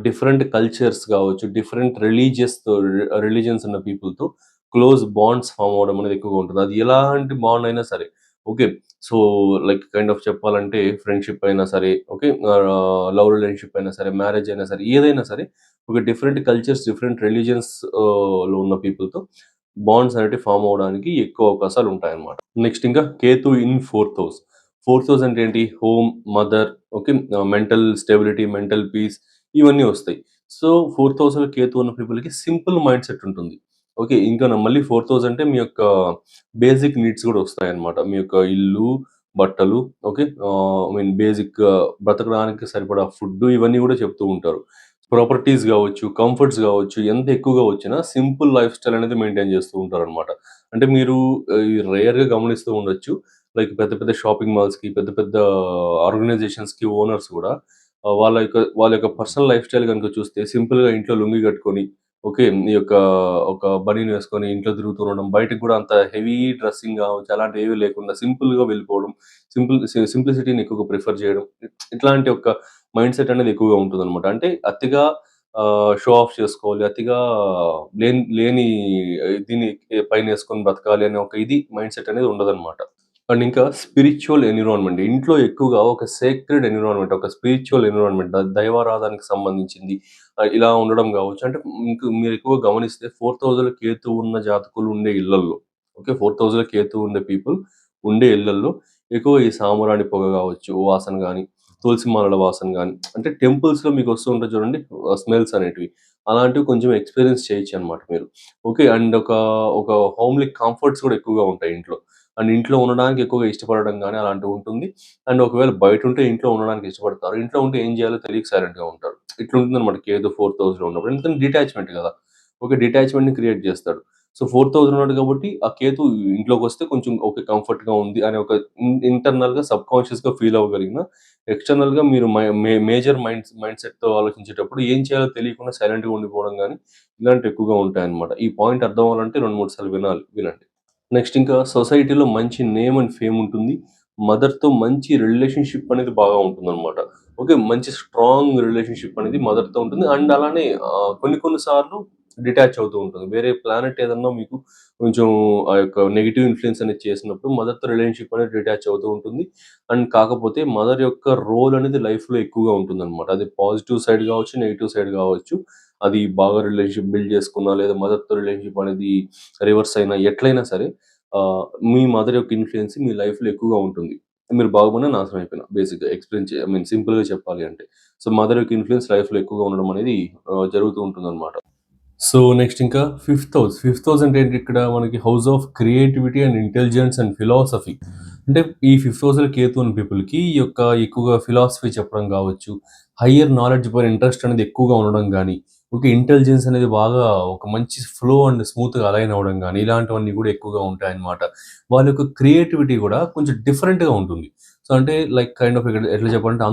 డిఫరెంట్ కల్చర్స్ కావచ్చు, డిఫరెంట్ రిలీజియన్స్ ఉన్న పీపుల్తో క్లోజ్ బాండ్స్ ఫామ్ అవ్వడం అనేది ఎక్కువగా ఉంటుంది. అది ఎలాంటి బాండ్ అయినా సరే, okay. So like kind of చెప్పాలంటే ఫ్రెండ్షిప్ అయినా సరే, ఓకే, లవ్ రిలేషన్షిప్ అయినా సరే, మ్యారేజ్ అయినా సరే, ఏదైనా సరే ఒక డిఫరెంట్ కల్చర్స్, డిఫరెంట్ రిలీజియన్స్ లో ఉన్న పీపుల్తో బాండ్స్ అనేవి ఫామ్ అవ్వడానికి ఎక్కువ అవకాశాలు ఉంటాయన్నమాట. నెక్స్ట్ ఇంకా Ketu in fourth house. Fourth house అంటే ఏంటి? Home, mother, okay, mental stability, mental peace ఇవన్నీ వస్తాయి. సో ఫోర్త్ హౌస్లో కేతు ఉన్న పీపుల్కి సింపుల్ మైండ్ సెట్ ఉంటుంది. ఓకే, ఇంకా మళ్ళీ ఫోర్త్ హౌస్ అంటే మీ యొక్క బేసిక్ నీడ్స్ కూడా వస్తాయన్నమాట. మీ యొక్క ఇల్లు, బట్టలు, ఓకే, ఐ మీన్ బేసిక్ బ్రతకడానికి సరిపడా ఫుడ్ ఇవన్నీ కూడా చెప్తూ ఉంటారు. ప్రాపర్టీస్ కావచ్చు, కంఫర్ట్స్ కావచ్చు, ఎంత ఎక్కువగా వచ్చినా సింపుల్ లైఫ్ స్టైల్ అనేది మెయింటైన్ చేస్తూ ఉంటారనమాట. అంటే మీరు రేర్గా గమనిస్తూ ఉండొచ్చు. లైక్ పెద్ద పెద్ద షాపింగ్ మాల్స్కి, పెద్ద పెద్ద ఆర్గనైజేషన్స్కి ఓనర్స్ కూడా వాళ్ళ యొక్క పర్సనల్ లైఫ్ స్టైల్ కనుక చూస్తే సింపుల్గా ఇంట్లో లుంగి కట్టుకొని, ఓకే, ఈ యొక్క ఒక బనీన్ వేసుకొని ఇంట్లో తిరుగుతూ ఉండడం, బయటకు కూడా అంత హెవీ డ్రెస్సింగ్ కావచ్చు అలాంటివి ఏవి లేకుండా సింపుల్గా వెళ్ళిపోవడం, సింప్లిసిటీని ఎక్కువగా ప్రిఫర్ చేయడం, ఇట్లాంటి ఒక మైండ్ సెట్ అనేది ఎక్కువగా ఉంటుందన్నమాట. అంటే అతిగా షో ఆఫ్ చేసుకోవాలి, అతిగా లేని దీన్ని పైనేసుకొని బ్రతకాలి అనే ఒక మైండ్ సెట్ అనేది ఉండదన్నమాట. అండ్ ఇంకా స్పిరిచువల్ ఎన్విరాన్మెంట్. ఇంట్లో ఎక్కువగా ఒక సేక్రెడ్ ఎన్విరాన్మెంట్, ఒక స్పిరిచువల్ ఎన్విరాన్మెంట్, దైవారాధనకి సంబంధించింది ఇలా ఉండడం కావచ్చు. అంటే మీరు ఎక్కువగా గమనిస్తే 4th హౌస్‌లో కేతు ఉన్న జాతకులు ఉండే ఇళ్లల్లో, ఓకే, 4th హౌస్‌లో కేతు ఉండే పీపుల్ ఉండే ఇళ్లల్లో ఎక్కువ ఈ సాంబ్రాణి పొగ కావచ్చు, వాసన గాని, తులసి మాలల వాసన గాని, అంటే టెంపుల్స్‌లో మీకు వస్తూ ఉంటాయి చూడండి స్మెల్స్ అనేటివి. అలాంటివి కొంచెం ఎక్స్‌పీరియన్స్ చేయొచ్చనమాట మీరు. ఓకే. అండ్ ఒక హోమ్‌లీ కంఫర్ట్స్ కూడా ఎక్కువగా ఉంటాయి ఇంట్లో. అండ్ ఇంట్లో ఉండడానికి ఎక్కువగా ఇష్టపడడం గాని అలాంటివి ఉంటుంది. అండ్ ఒకవేళ బయటుంటే ఇంట్లో ఉండడానికి ఇష్టపడతారు. ఇంట్లో ఉంటే ఏం చేయాలో తెలియక సైలెంట్‌గా ఉంటారు. ఇట్లుంటుందనమాట కేతు 4th హౌస్‌లో ఉన్నప్పుడు. ఎందుకంటే డిటాచ్‌మెంట్ కదా! ఒక డిటాచ్‌మెంట్‌ని క్రియేట్ చేస్తాడు. సో 4th హౌస్‌లో ఉన్నాడు కాబట్టి ఆ కేతు ఇంట్లోకొస్తే కొంచెం ఓకే, కంఫర్ట్‌గా ఉంది అనే ఒక ఇంటర్నల్‌గా సబ్‌కాన్షియస్‌గా ఫీల్ అవ్వగలిగిన, ఎక్స్‌టర్నల్‌గా మీరు మేజర్ మైండ్ సెట్‌తో ఆలోచించేటప్పుడు ఏం చేయాలో తెలియకుండా సైలెంట్‌గా ఉండిపోవడం గాని, ఇలాంటివి ఎక్కువగా ఉంటాయన్నమాట. ఈ పాయింట్ అర్థం అవ్వాలంటే 2, 3 సార్లు వినండి. నెక్స్ట్ ఇంకా సొసైటీలో మంచి నేమ్ అండ్ ఫేమ్ ఉంటుంది. మదర్‌తో మంచి రిలేషన్‌షిప్ అనేది బాగా ఉంటుందనమాట. ఓకే, మంచి స్ట్రాంగ్ రిలేషన్‌షిప్ అనేది మదర్‌తో ఉంటుంది. అండ్ అలానే కొన్ని కొన్ని సార్లు డిటాచ్ అవుతూ ఉంటుంది. వేరే ప్లానెట్ ఏదన్నా మీకు కొంచెం ఆ యొక్క నెగెటివ్ ఇన్‌ఫ్లూయెన్స్ అనేది చేసినప్పుడు మదర్‌తో రిలేషన్‌షిప్ అనేది డిటాచ్ అవుతూ ఉంటుంది. అండ్ కాకపోతే మదర్ యొక్క రోల్ అనేది లైఫ్‌లో ఎక్కువగా ఉంటుందనమాట. అది పాజిటివ్ సైడ్ కావచ్చు, నెగెటివ్ సైడ్ కావచ్చు. అది బాగా రిలేషన్‌షిప్ బిల్డ్ చేసుకున్నా, లేదా మదర్‌తో రిలేషన్‌షిప్ అనేది రివర్స్ అయినా, ఎట్లైనా సరే మీ మదర్ యొక్క ఇన్‌ఫ్లూయెన్స్ మీ లైఫ్‌లో ఎక్కువగా ఉంటుంది. మీరు బాగుపడినా, నాశనం అయిపోయినా బేసిక్‌గా ఐ మీన్ సింపుల్‌గా చెప్పాలి అంటే. సో, మదర్ యొక్క ఇన్‌ఫ్లూయెన్స్ లైఫ్‌లో ఎక్కువగా ఉండడం అనేది జరుగుతూ ఉంటుందన్నమాట. సో, నెక్స్ట్ ఇంకా ఫిఫ్త్ హౌస్. ఫిఫ్త్ హౌస్ అంటే ఏంటి? ఇక్కడ మనకి house of creativity and intelligence and philosophy. అంటే ఈ ఫిఫ్త్ హౌస్‌లో కేతు ఉన్న పీపుల్‌కి ఈ యొక్క ఎక్కువగా ఫిలాసఫీ చెప్పడం కావచ్చు, హయ్యర్ నాలెడ్జ్ పైన ఇంట్రెస్ట్ అనేది ఎక్కువగా ఉండడం గానీ, ఓకే, ఇంటెలిజెన్స్ అనేది బాగా ఒక మంచి ఫ్లో అండ్ స్మూత్‌గా అలైన్ అవ్వడం గానీ, ఇలాంటివన్నీ కూడా ఎక్కువగా ఉంటాయన్నమాట. వాళ్ళ యొక్క క్రియేటివిటీ కూడా కొంచెం డిఫరెంట్‌గా ఉంటుంది. సో, అంటే లైక్ కైండ్ ఆఫ్ ఇక్కడ ఎట్లా చెప్పాలంటే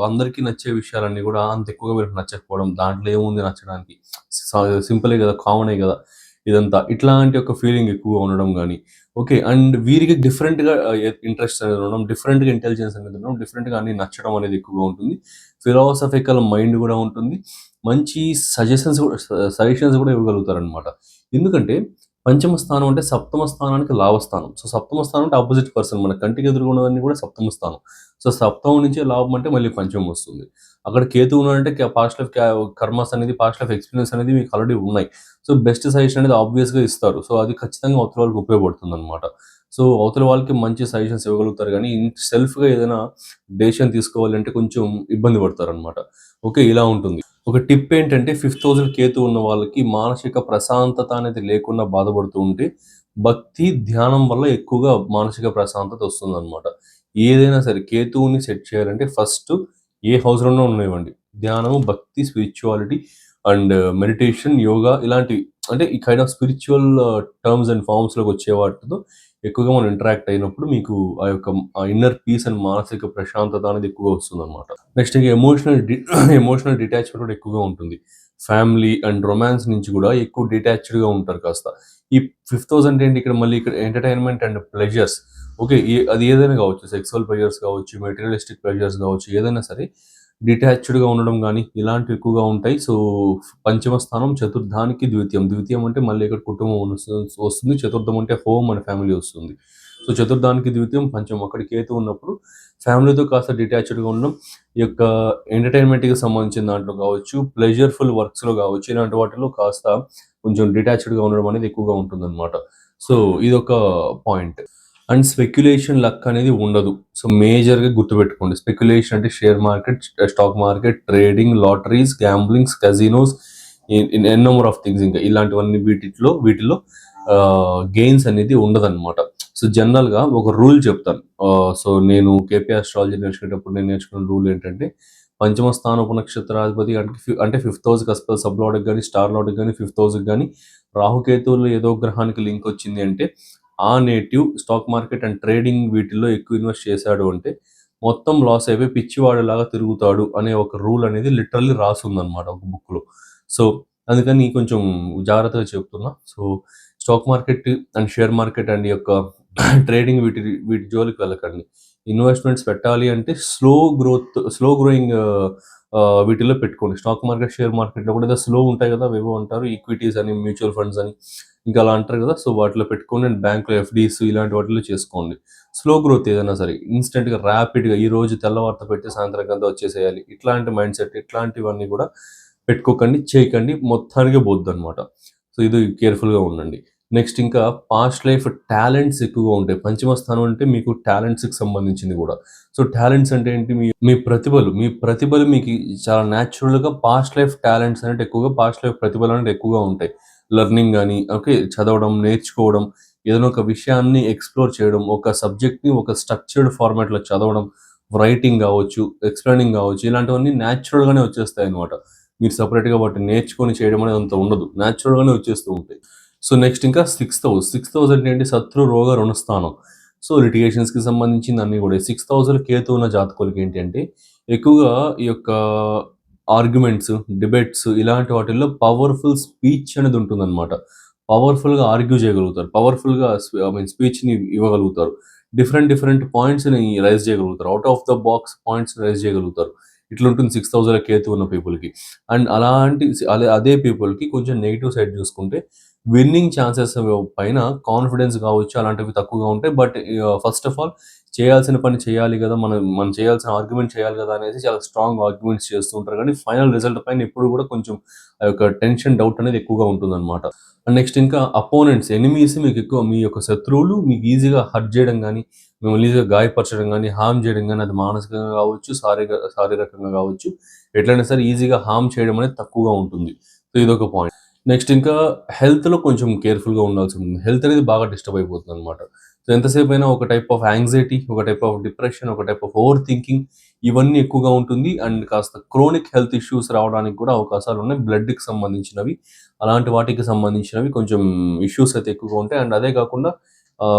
అందరికీ నచ్చే విషయాలన్నీ కూడా అంత ఎక్కువగా వీళ్ళకి నచ్చకపోవడం. దాంట్లో ఏముంది నచ్చడానికి? సింపులే కదా! కామనే కదా! ఇదంతా. ఇట్లాంటి ఒక ఫీలింగ్ ఎక్కువగా ఉండడం గానీ, ఓకే. అండ్ వీరికి డిఫరెంట్‌గా ఇంట్రెస్ట్ అనేది ఉండడం, డిఫరెంట్‌గా ఇంటెలిజెన్స్ అనేది ఉండడం, డిఫరెంట్‌గా అన్నీ నచ్చడం అనేది ఎక్కువగా ఉంటుంది. ఫిలాసఫికల్ మైండ్ గూడా ఉంటుంది. మంచి సజెషన్స్ గూడా ఇవ్వగలుగుతారనమాట. ఎందుకంటే పంచమ స్థానం అంటే సప్తమ స్థానానికి లాభస్థానం. సో, సప్తమ స్థానం అంటే అపోజిట్ పర్సన్. మన కంటికి ఎదురుగా ఉన్నవన్నీ కూడా సప్తమ స్థానం. సో, సప్తమం నుంచే లాభం అంటే మళ్ళీ పంచమం వస్తుంది. అక్కడ కేతువు ఉన్నాడంటే పాస్ట్ లైఫ్ కర్మస్ అనేది, పాస్ట్ లైఫ్ ఎక్స్‌పీరియన్స్ అనేది మీకు ఆల్రెడీ ఉన్నాయి. సో, బెస్ట్ సజెషన్ అనేది ఆబ్వియస్‌గా ఇస్తారు. సో, అది ఖచ్చితంగా అవతల వాళ్ళకి ఉపయోగపడుతుందనమాట. సో, అవతల వాళ్ళకి మంచి సజెషన్స్ ఇవ్వగలుగుతారు గానీ, సెల్ఫ్‌గా ఏదైనా డెసిషన్ తీసుకోవాలి అంటే కొంచెం ఇబ్బంది పడతారనమాట. ఓకే. ఇలా ఉంటుంది. ఒక టిప్ ఏంటంటే, ఫిఫ్త్ హౌస్‌లో కేతు ఉన్న వాళ్ళకి మానసిక ప్రశాంతత అనేది లేకుండా బాధపడుతూ ఉంటే, భక్తి, ధ్యానం వల్ల ఎక్కువగా మానసిక ప్రశాంతత వస్తుందనమాట. ఏదైనా సరే కేతువుని సెట్ చేయాలంటే ఫస్ట్ ఏ హౌస్‌లోనో ఉండనివ్వండి. ధ్యానము, భక్తి, స్పిరిచువాలిటీ అండ్ మెడిటేషన్, యోగా ఇలాంటివి అంటే ఈ kind of spiritual terms and ఫార్మ్స్‌లోకి వచ్చే వాటితో ఎక్కువగా మనం ఇంటరాక్ట్ అయినప్పుడు మీకు ఆ యొక్క ఇన్నర్ పీస్ అండ్ మానసిక ప్రశాంతత అనేది ఎక్కువగా వస్తుందనమాట. నెక్స్ట్ ఇంక ఎమోషనల్ డిటాచ్‌మెంట్ కూడా ఎక్కువగా ఉంటుంది. ఫ్యామిలీ అండ్ రొమాన్స్ నుంచి కూడా ఎక్కువ డిటాచ్డ్‌గా ఉంటారు కాస్త. ఈ ఫిఫ్త్ హౌస్ అంటే ఏంటి ఇక్కడ మళ్ళీ ఇక్కడ ఎంటర్‌టైన్‌మెంట్ అండ్ ప్లెజర్స్. ఓకే. అది ఏదైనా కావచ్చు. సెక్సువల్ ప్లెజర్స్ కావచ్చు, మెటీరియలిస్టిక్ ప్లెజర్స్ కావచ్చు, ఏదైనా సరే డిటాచ్డ్‌గా ఉండడం గానీ, ఇలాంటివి ఎక్కువగా ఉంటాయి. సో, పంచమ స్థానం చతుర్థానికి ద్వితీయం. ద్వితీయం అంటే మళ్ళీ ఇక్కడ కుటుంబం వస్తుంది. చతుర్థం అంటే హోమ్ అండ్ ఫ్యామిలీ వస్తుంది. సో, చతుర్థానికి ద్వితీయం, పంచమం. అక్కడ కేతు ఉన్నప్పుడు ఫ్యామిలీతో కాస్త డిటాచ్డ్‌గా ఉండడం, ఈ యొక్క ఎంటర్‌టైన్‌మెంట్‌కి సంబంధించిన దాంట్లో కావచ్చు, ప్లెజర్‌ఫుల్ వర్క్స్‌లో కావచ్చు, ఇలాంటి వాటిలో కాస్త కొంచెం డిటాచ్డ్‌గా ఉండడం అనేది ఎక్కువగా ఉంటుందన్నమాట. సో, ఇదొక పాయింట్. అండ్ స్పెక్యులేషన్ లక్ అనేది ఉండదు. సో, మేజర్‌గా గుర్తుపెట్టుకోండి. స్పెక్యులేషన్ అంటే share market, stock market, trading, lotteries, gamblings, casinos in n number of things ఇంకా ఇలాంటివన్నీ వీటిలో గెయిన్స్ అనేది ఉండదన్నమాట. సో, జనరల్‌గా ఒక రూల్ చెప్తాను. సో, నేను కేపీ ఆస్ట్రాలజీ నేర్చుకునేటప్పుడు నేను నేర్చుకున్న రూల్ ఏంటంటే, పంచమ స్థానపు నక్షత్రాధిపతి అంటే ఫిఫ్త్ హౌస్‌కి సబ్ లార్డ్‌కి గాని, స్టార్ లార్డ్‌కి గాని, ఫిఫ్త్ హౌస్‌కి గాని రాహుకేతువుల్లో ఏదో గ్రహానికి లింక్ వచ్చింది అంటే ఆ native stock market and trading వీటిల్లో ఎక్కువ ఇన్వెస్ట్ చేశాడు అంటే మొత్తం లాస్ అయిపోయి పిచ్చివాడిలాగా తిరుగుతాడు అనే ఒక రూల్ అనేది లిటరల్లీ రాసుందనమాట ఒక బుక్లో. సో, అందుకని కొంచెం జాగ్రత్తగా చెప్తున్నా. So, stock market and share market and ఈ యొక్క ట్రేడింగ్ వీటి జోలికి వెళ్ళకండి. ఇన్వెస్ట్మెంట్స్ పెట్టాలి అంటే స్లో గ్రోయింగ్ వీటిలో పెట్టుకోండి. స్టాక్ మార్కెట్, షేర్ మార్కెట్‌లో కూడా ఏదో స్లో ఉంటాయి కదా! అవేవో అంటారు. ఈక్విటీస్ అని, మ్యూచువల్ ఫండ్స్ అని ఇంకా అలా అంటారు కదా! సో, వాటిలో పెట్టుకోండి అండ్ బ్యాంక్‌లో ఎఫ్‌డీస్ ఇలాంటి వాటిలో చేసుకోండి. స్లో గ్రోత్ ఏదైనా సరే ఇన్‌స్టంట్‌గా ర్యాపిడ్‌గా ఈరోజు తెల్లవారితో పెట్టి సాయంత్రానికంతా వచ్చేసేయాలి. ఇట్లాంటి మైండ్ సెట్ ఇట్లాంటివన్నీ కూడా పెట్టుకోకండి, చేయకండి. మొత్తానికే పోద్దనమాట. సో, ఇది కేర్‌ఫుల్‌గా ఉండండి. నెక్స్ట్ ఇంకా పాస్ట్ లైఫ్ టాలెంట్స్ ఎక్కువగా ఉంటాయి. పంచమ స్థానం అంటే మీకు టాలెంట్స్‌కి సంబంధించింది కూడా. సో, టాలెంట్స్ అంటే ఏంటి? మీ ప్రతిభలు మీకు చాలా న్యాచురల్‌గా పాస్ట్ లైఫ్ టాలెంట్స్ అనేవి ఎక్కువగా పాస్ట్ లైఫ్ ప్రతిభలు అనేవి ఎక్కువగా ఉంటాయి. లెర్నింగ్ గాని, ఓకే. చదవడం, నేర్చుకోవడం, ఏదైనా ఒక విషయాన్ని ఎక్స్‌ప్లోర్ చేయడం, ఒక సబ్జెక్ట్‌ని ఒక స్ట్రక్చర్డ్ ఫార్మాట్‌లో చదవడం, రైటింగ్ గావచ్చు, ఎక్స్‌ప్లెయినింగ్ గావచ్చు, ఇలాంటివన్నీ న్యాచురల్‌గానే వచ్చేస్తాయన్నమాట. మీరు సెపరేట్‌గా వాటిని నేర్చుకొని చేయడం అనేది అంత ఉండదు. న్యాచురల్‌గానే వచ్చేస్తూ ఉంటాయి. సో, నెక్స్ట్ ఇంకా సిక్స్త్ హౌస్. సిక్స్త్ హౌస్ అంటే ఏంటి? శత్రు, రోగ, రుణస్థానం. సో, లిటిగేషన్స్‌కి సంబంధించింది అన్నీ కూడా. సిక్స్త్ హౌస్‌లో కేతు ఉన్న జాతకులకి ఏంటి అంటే ఎక్కువగా ఈ యొక్క ఆర్గ్యుమెంట్స్, డిబేట్స్ ఇలాంటి వాటిల్లో పవర్‌ఫుల్ స్పీచ్ అనేది ఉంటుందన్నమాట. పవర్‌ఫుల్‌గా ఆర్గ్యూ చేయగలుగుతారు. పవర్‌ఫుల్‌గా స్పీచ్‌ని ఇవ్వగలుగుతారు. డిఫరెంట్ పాయింట్స్‌ని రైజ్ చేయగలుగుతారు. ఔట్ ఆఫ్ ద బాక్స్ పాయింట్స్‌ని రైజ్ చేయగలుగుతారు. ఇట్లుంటుంది సిక్స్త్ హౌస్‌లో కేతు ఉన్న పీపుల్‌కి. అండ్ అదే పీపుల్‌కి కొంచెం నెగెటివ్ సైడ్ చూసుకుంటే విన్నింగ్ ఛాన్సెస్ పైన కాన్ఫిడెన్స్ కావచ్చు అలాంటివి తక్కువగా ఉంటాయి. బట్ ఫస్ట్ ఆఫ్ ఆల్ చేయాల్సిన పని చేయాలి గదా! మనం చేయాల్సిన ఆర్గ్యుమెంట్ చేయాలి గదా! అనేసి చాలా స్ట్రాంగ్ ఆర్గ్యుమెంట్స్ చేస్తూ ఉంటారు. కానీ ఫైనల్ రిజల్ట్ పైన ఎప్పుడు కూడా కొంచెం ఆ యొక్క టెన్షన్, డౌట్ అనేది ఎక్కువగా ఉంటుందన్నమాట. అండ్ నెక్స్ట్ ఇంకా అపోనెంట్స్, ఎనిమీస్ మీకు ఎక్కువ మీ యొక్క శత్రువులు మీకు ఈజీగా హర్ట్ చేయడం గానీ, మిమ్మల్ని ఈజీగా గాయపరచడం గానీ, హార్మ్ చేయడం గానీ, అది మానసికంగా కావచ్చు, శారీరకంగా కావచ్చు, ఎట్లైనా సరే ఈజీగా హార్మ్ చేయడం అనేది తక్కువగా ఉంటుంది. సో, ఇదొక పాయింట్. నెక్స్ట్ ఇంకా హెల్త్‌లో కొంచెం కేర్‌ఫుల్‌గా ఉండాల్సి ఉంటుంది. హెల్త్ అనేది బాగా డిస్టర్బ్ అయిపోతుందన్నమాట. సో, ఎంతసేపైనా ఒక టైప్ ఆఫ్ యాంగ్జైటీ, ఒక టైప్ ఆఫ్ డిప్రెషన్, ఒక టైప్ ఆఫ్ ఓవర్ థింకింగ్ ఇవన్నీ ఎక్కువగా ఉంటుంది. అండ్ కాస్త క్రోనిక్ హెల్త్ ఇష్యూస్ రావడానికి కూడా అవకాశాలున్నాయి. బ్లడ్‌కి సంబంధించినవి, అలాంటి వాటికి సంబంధించినవి కొంచెం ఇష్యూస్ అయితే ఎక్కువగా ఉంటాయి. అండ్ అదే కాకుండా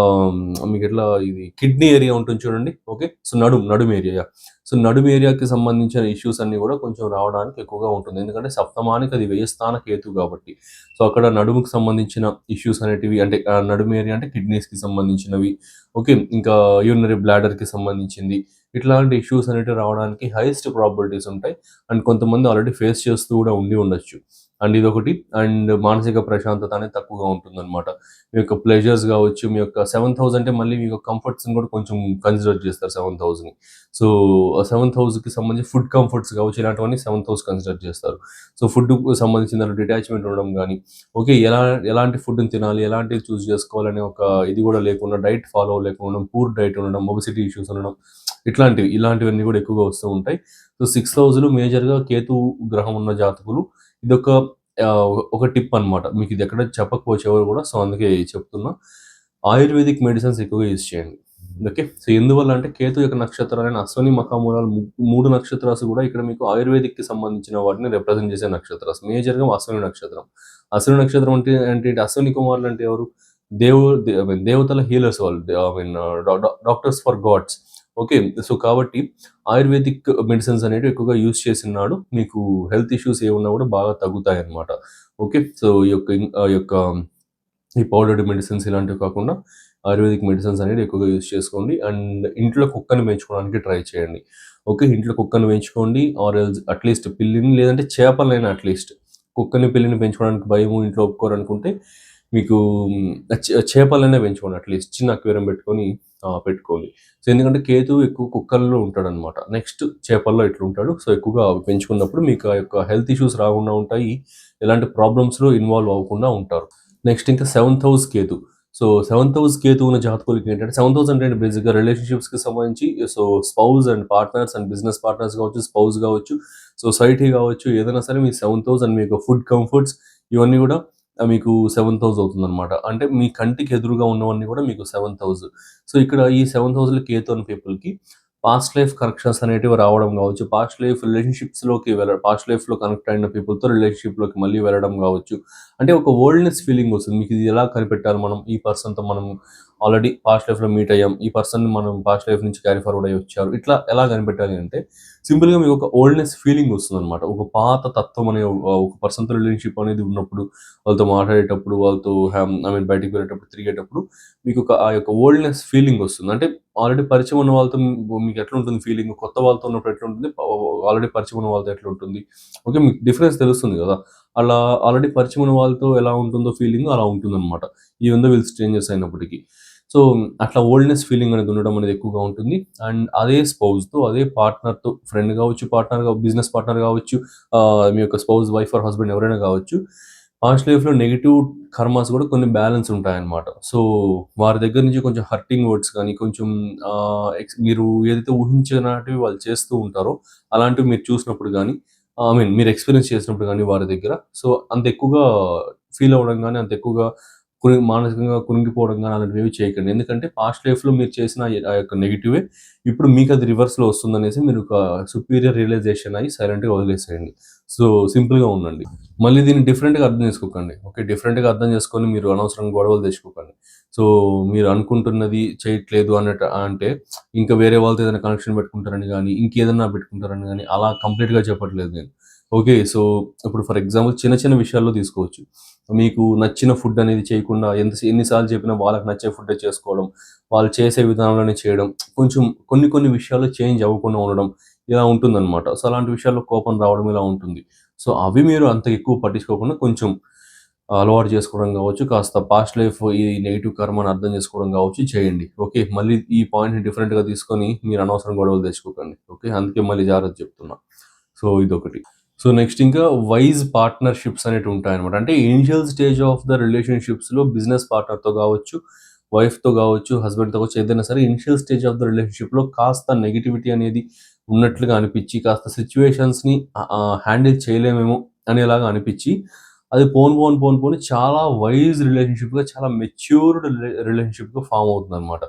మీకెట్లా ఇది కిడ్నీ ఏరియా ఉంటుంది చూడండి. ఓకే. సో, నడుము ఏరియా. యాహ్! సో, నడుము ఏరియాకి సంబంధించిన ఇష్యూస్ అన్నీ కూడా కొంచెం రావడానికి ఎక్కువగా ఉంటుంది. ఎందుకంటే సప్తమానికి అది వ్యయస్థాన కేతువు కాబట్టి. సో, అక్కడ నడుముకి సంబంధించిన ఇష్యూస్ అనేటివి అంటే నడుము ఏరియా అంటే కిడ్నీస్‌కి సంబంధించినవి. ఓకే. ఇంకా యూరినరీ బ్లాడర్‌కి సంబంధించింది. ఇట్లాంటి ఇష్యూస్ అనేటివి రావడానికి హైయెస్ట్ ప్రాబబిలిటీస్ ఉంటాయి. అండ్ కొంతమంది ఆల్రెడీ ఫేస్ చేస్తూ కూడా ఉండొచ్చు. అండ్ ఇదొకటి. అండ్ మానసిక ప్రశాంతత అనేది తక్కువగా ఉంటుందన్నమాట. మీ యొక్క ప్లెజర్స్ కావచ్చు, మీ యొక్క 7,000 అంటే మళ్ళీ మీ యొక్క కంఫర్ట్స్ని కూడా కొంచెం కన్సిడర్ చేస్తారు 7,000ని. సో 7,000కి సంబంధించి ఫుడ్ కంఫర్ట్స్ కావచ్చు, ఇలాంటివన్నీ 7,000 కన్సిడర్ చేస్తారు. సో ఫుడ్కు సంబంధించిన డిటాచ్మెంట్ ఉండడం కానీ, ఓకే ఎలాంటి ఫుడ్ని తినాలి, ఎలాంటివి చూస్ చేసుకోవాలనే ఒక ఇది కూడా లేకుండా, డైట్ ఫాలో లేకుండా, పూర్ డైట్ ఉండడం, ఒబెసిటీ ఇష్యూస్ ఉండడం, ఇలాంటివన్నీ కూడా ఎక్కువగా వస్తూ ఉంటాయి. సో 6th హౌస్లో మేజర్గా కేతు గ్రహం ఉన్న జాతకులు ఇదొక ఒక టిప్ అనమాట. మీకు ఇది ఎక్కడ చెప్పకపోవచ్చు ఎవరు కూడా. సో అందుకే చెప్తున్నా. ఆయుర్వేదిక్ మెడిసిన్స్ ఎక్కువగా యూజ్ చేయండి. ఓకే. సో ఎందువల్ల అంటే కేతు యొక్క నక్షత్రాలైన అశ్వని, మఖ, మూలాలు 3 నక్షత్రాలు కూడా ఇక్కడ మీకు ఆయుర్వేదిక్కి సంబంధించిన వాటిని రిప్రజెంట్ చేసే నక్షత్రాలు. మేజర్గా అశ్వని నక్షత్రం. అశ్వని నక్షత్రం అంటే అశ్వని కుమారులు అంటే ఎవరు? దేవతల హీలర్స్ వాళ్ళు. Doctors for gods. Okay. So కాబట్టి ఆయుర్వేదిక్ మెడిసిన్స్ అనేవి ఎక్కువగా యూజ్ చేసినాడు మీకు హెల్త్ ఇష్యూస్ ఏమున్నా కూడా బాగా తగ్గుతాయి అన్నమాట. ఓకే. సో ఈ యొక్క ఈ పౌడర్డ్ మెడిసిన్స్ ఇలాంటివి కాకుండా ఆయుర్వేదిక్ మెడిసిన్స్ అనేది ఎక్కువగా యూజ్ చేసుకోండి. అండ్ ఇంట్లో కుక్కని పెంచుకోవడానికి ట్రై చేయండి. ఓకే. ఇంట్లో కుక్కని పెంచుకోండి, ఆర్ ఎల్స్ అట్లీస్ట్ పిల్లిని, లేదంటే చేపలైనా అట్లీస్ట్. కుక్కని పిల్లిని పెంచుకోవడానికి భయము, ఇంట్లో ఒప్పుకోరు అనుకుంటే మీకు చేపలనే పెంచుకోండి. అట్లీస్ట్ చిన్న అక్వేరియం పెట్టుకోండి. సో ఎందుకంటే కేతు ఎక్కువ కుక్కల్లో ఉంటాడనమాట. నెక్స్ట్ చేపల్లో ఇట్లుంటాడు. సో ఎక్కువగా అవి పెంచుకున్నప్పుడు మీకు ఆ యొక్క హెల్త్ ఇష్యూస్ రాకుండా ఉంటాయి, ఎలాంటి ప్రాబ్లమ్స్లో ఇన్వాల్వ్ అవ్వకుండా ఉంటారు. నెక్స్ట్ ఇంకా 7th house Ketu. So 7th house Ketu ఉన్న జాతకులకి ఏంటంటే, 7th హౌస్ అంటే బేసిక్గా రిలేషన్షిప్స్కి సంబంధించి. So spouse and partners and business partners కావచ్చు, స్పౌజ్ కావచ్చు, సొసైటీ కావచ్చు, ఏదైనా సరే మీ 7th హౌస్ అండ్ మీకు ఫుడ్ కంఫర్ట్స్ ఇవన్నీ కూడా మీకు 7th హౌస్ అవుతుందన్నమాట. అంటే మీ కంటికి ఎదురుగా ఉన్నవన్నీ కూడా మీకు 7th హౌస్. సో ఇక్కడ ఈ 7th హౌస్లో కేతు అనే పీపుల్కి పాస్ట్ లైఫ్ కనెక్షన్స్ అనేటివి రావడం కావచ్చు, పాస్ట్ లైఫ్ రిలేషన్షిప్స్లోకి పాస్ట్ లైఫ్లో కనెక్ట్ అయిన పీపుల్తో రిలేషన్షిప్లోకి మళ్ళీ వెళ్ళడం కావచ్చు. అంటే ఒక ఓల్డ్నెస్ ఫీలింగ్ వస్తుంది మీకు. ఇది ఎలా కనిపెట్టాలి మనం? ఈ పర్సన్తో మనం ఆల్రెడీ పాస్ట్ లైఫ్లో మీట్ అయ్యాం, ఈ పర్సన్ మనం పాస్ట్ లైఫ్ నుంచి క్యారీ ఫార్వర్డ్ అయ్యి వచ్చారు, ఇట్లా ఎలా కనిపెట్టాలి అంటే సింపుల్గా మీకు ఒక ఓల్డ్నెస్ ఫీలింగ్ వస్తుంది అనమాట. ఒక పాత తత్వం అనే ఒక పర్సన్తో రిలేషన్షిప్ అనేది ఉన్నప్పుడు, వాళ్ళతో మాట్లాడేటప్పుడు, వాళ్ళతో బయటికి వెళ్ళేటప్పుడు, తిరిగేటప్పుడు మీకు ఆ యొక్క ఓల్డ్నెస్ ఫీలింగ్ వస్తుంది. అంటే ఆల్రెడీ పరిచయం ఉన్న వాళ్ళతో మీకు ఎట్లా ఉంటుంది ఫీలింగ్, కొత్త వాళ్ళతో ఉన్నప్పుడు ఎట్లా ఉంటుంది, ఆల్రెడీ పరిచయం ఉన్న వాళ్ళతో ఎట్లా ఉంటుంది. ఓకే. మీకు డిఫరెన్స్ తెలుస్తుంది కదా. అలా ఆల్రెడీ పరిచయం ఉన్న వాళ్ళతో ఎలా ఉంటుందో ఫీలింగ్ అలా ఉంటుంది అనమాట, ఈవెన్ దో వీళ్ళు స్ట్రేంజర్స్ అయినప్పటికీ. సో అట్లా ఓల్డ్నెస్ ఫీలింగ్ అనేది ఉండడం అనేది ఎక్కువగా ఉంటుంది. అండ్ అదే స్పౌజ్తో, అదే పార్ట్నర్తో, ఫ్రెండ్ కావచ్చు, బిజినెస్ పార్ట్నర్ కావచ్చు, మీ యొక్క స్పౌజ్, వైఫ్ ఆర్ హస్బెండ్ ఎవరైనా కావచ్చు, పాస్ట్ లైఫ్లో నెగిటివ్ కర్మాస్ కూడా కొన్ని బ్యాలెన్స్ ఉంటాయన్నమాట. సో వారి దగ్గర నుంచి కొంచెం హర్టింగ్ వర్డ్స్ కానీ, కొంచెం మీరు ఏదైతే ఊహించినటివి వాళ్ళు చేస్తూ ఉంటారో అలాంటివి మీరు చూసినప్పుడు కానీ, మీరు ఎక్స్పీరియన్స్ చేసినప్పుడు కానీ వారి దగ్గర, సో అంత ఎక్కువగా ఫీల్ అవ్వడం కానీ, అంత ఎక్కువగా మానసికంగా కురింగిపోవడం కానీ అలాంటివి చేయకండి. ఎందుకంటే పాస్ట్ లైఫ్లో మీరు చేసిన ఆ యొక్క నెగిటివే ఇప్పుడు మీకు అది రివర్స్లో వస్తుందనేసి మీరు ఒక సుపీరియర్ రియలైజేషన్ అయ్యి సైలెంట్గా వదిలేసేయండి. సో సింపుల్గా ఉండండి. మళ్ళీ దీన్ని డిఫరెంట్గా అర్థం చేసుకోకండి. ఓకే. డిఫరెంట్గా అర్థం చేసుకొని మీరు అనవసరంగా గొడవలు తెచ్చుకోకండి. సో మీరు అనుకుంటున్నది చేయట్లేదు అన్నట్టు అంటే ఇంకా వేరే వాళ్ళతో ఏదైనా కనెక్షన్ పెట్టుకుంటారని కానీ, ఇంకేదన్నా పెట్టుకుంటారని కానీ అలా కంప్లీట్గా చెప్పట్లేదు నేను. ఓకే. సో ఇప్పుడు ఫర్ ఎగ్జాంపుల్ చిన్న చిన్న విషయాల్లో తీసుకోవచ్చు. మీకు నచ్చిన ఫుడ్ అనేది చేయకుండా ఎన్నిసార్లు చెప్పినా వాళ్ళకి నచ్చే ఫుడ్డే చేసుకోవడం, వాళ్ళు చేసే విధానంలోనే చేయడం, కొంచెం కొన్ని విషయాల్లో చేంజ్ అవ్వకుండా ఉండడం, ఇలా ఉంటుందన్నమాట. సో అలాంటి విషయాల్లో కోపం రావడం ఇలా ఉంటుంది. సో అవి మీరు అంత ఎక్కువ పట్టించుకోకుండా కొంచెం అలవాటు చేసుకోవడం కావచ్చు, కాస్త పాస్ట్ లైఫ్ ఈ నెగిటివ్ కర్మని అర్థం చేసుకోవడం కావచ్చు చేయండి. ఓకే. మళ్ళీ ఈ పాయింట్‌ని డిఫరెంట్‌గా తీసుకొని మీరు అనవసరం గొడవలు తెచ్చుకోకండి. ఓకే. అందుకే మళ్ళీ జాగ్రత్త చెప్తున్నా. సో ఇదొకటి. సో నెక్స్ట్ ఇంకా వైజ్ పార్ట్నర్‌షిప్స్ అనేటివి ఉంటాయన్నమాట. అంటే ఇనిషియల్ స్టేజ్ ఆఫ్ ద రిలేషన్‌షిప్స్‌లో బిజినెస్ పార్ట్నర్‌తో కావచ్చు, వైఫ్‌తో కావచ్చు, హస్బెండ్‌తో కావచ్చు, ఏదైనా సరే ఇనిషియల్ స్టేజ్ ఆఫ్ ద రిలేషన్‌షిప్‌లో కాస్త నెగటివిటీ అనేది ఉన్నట్లుగా అనిపించి, కాస్త సిట్యుయేషన్స్‌ని హ్యాండిల్ చేయలేమేమో అనేలాగా అనిపించి, అది పోను చాలా వైజ్ రిలేషన్‌షిప్‌గా, చాలా మెచ్యూర్డ్ రిలేషన్‌షిప్‌గా ఫార్మ్ అవుతుందన్నమాట.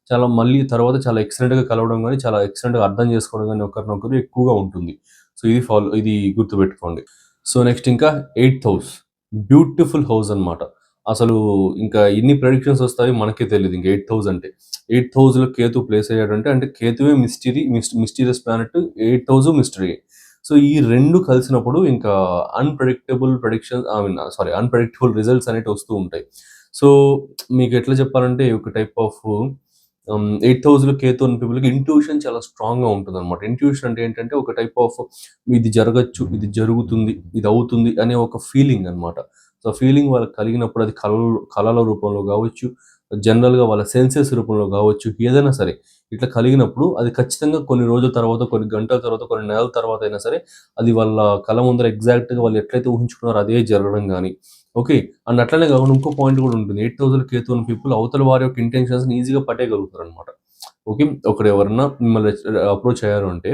చాలా మళ్ళీ తర్వాత చాలా ఎక్సలెంట్‌గా కలవడం గానీ, చాలా ఎక్సలెంట్‌గా అర్థం చేసుకోవడం గానీ ఒకరినొకరు ఎక్కువగా ఉంటుంది. సో ఇది గుర్తుపెట్టుకోండి. సో నెక్స్ట్ ఇంకా 8th హౌస్. బ్యూటిఫుల్ హౌస్ అన్నమాట. అసలు ఇంకా ఎన్ని ప్రెడిక్షన్స్ వస్తాయో మనకే తెలీదు. ఇంక 8th హౌస్ అంటే. 8th హౌస్‌లో కేతు ప్లేస్ అయ్యాడంటే కేతువే మిస్టీరియస్ ప్లానెట్. 8th హౌస్ మిస్టరీయే. సో ఈ 2 కలిసినప్పుడు ఇంకా అన్‌ప్రెడిక్టబుల్ రిజల్ట్స్ అనేటివి వస్తూ ఉంటాయి. సో మీకు ఎట్లా చెప్పాలంటే ఒక టైప్ ఆఫ్ ఎయిత్ హౌస్లో కేతు ఉన్న పీపుల్కి ఇంట్యూషన్ చాలా స్ట్రాంగ్గా ఉంటుంది అనమాట. ఇంట్యూషన్ అంటే ఏంటంటే ఒక టైప్ ఆఫ్ ఇది జరగచ్చు, ఇది జరుగుతుంది, ఇది అవుతుంది అనే ఒక ఫీలింగ్ అనమాట. సో ఫీలింగ్ వాళ్ళకి కలిగినప్పుడు అది కళల రూపంలో కావచ్చు, జనరల్గా వాళ్ళ సెన్సెస్ రూపంలో కావచ్చు, ఏదైనా సరే ఇట్లా కలిగినప్పుడు అది ఖచ్చితంగా కొన్ని రోజుల తర్వాత, కొన్ని గంటల తర్వాత, కొన్ని నెలల తర్వాత అయినా సరే అది వాళ్ళ కళ్ళ ముందర ఎగ్జాక్ట్గా వాళ్ళు ఎట్లయితే ఊహించుకున్నారో అదే జరగడం కానీ, ఓకే. అండ్ అట్లనే కాకుండా ఇంకో పాయింట్ కూడా ఉంటుంది. 8,000 కేతు ఉన్న పీపుల్ అవతల వారి యొక్క ఇంటెన్షన్స్ని ఈజీగా పట్టేయగలుగుతారు అనమాట. ఓకే. ఒకడు ఎవరన్నా మిమ్మల్ని అప్రోచ్ అయ్యారు అంటే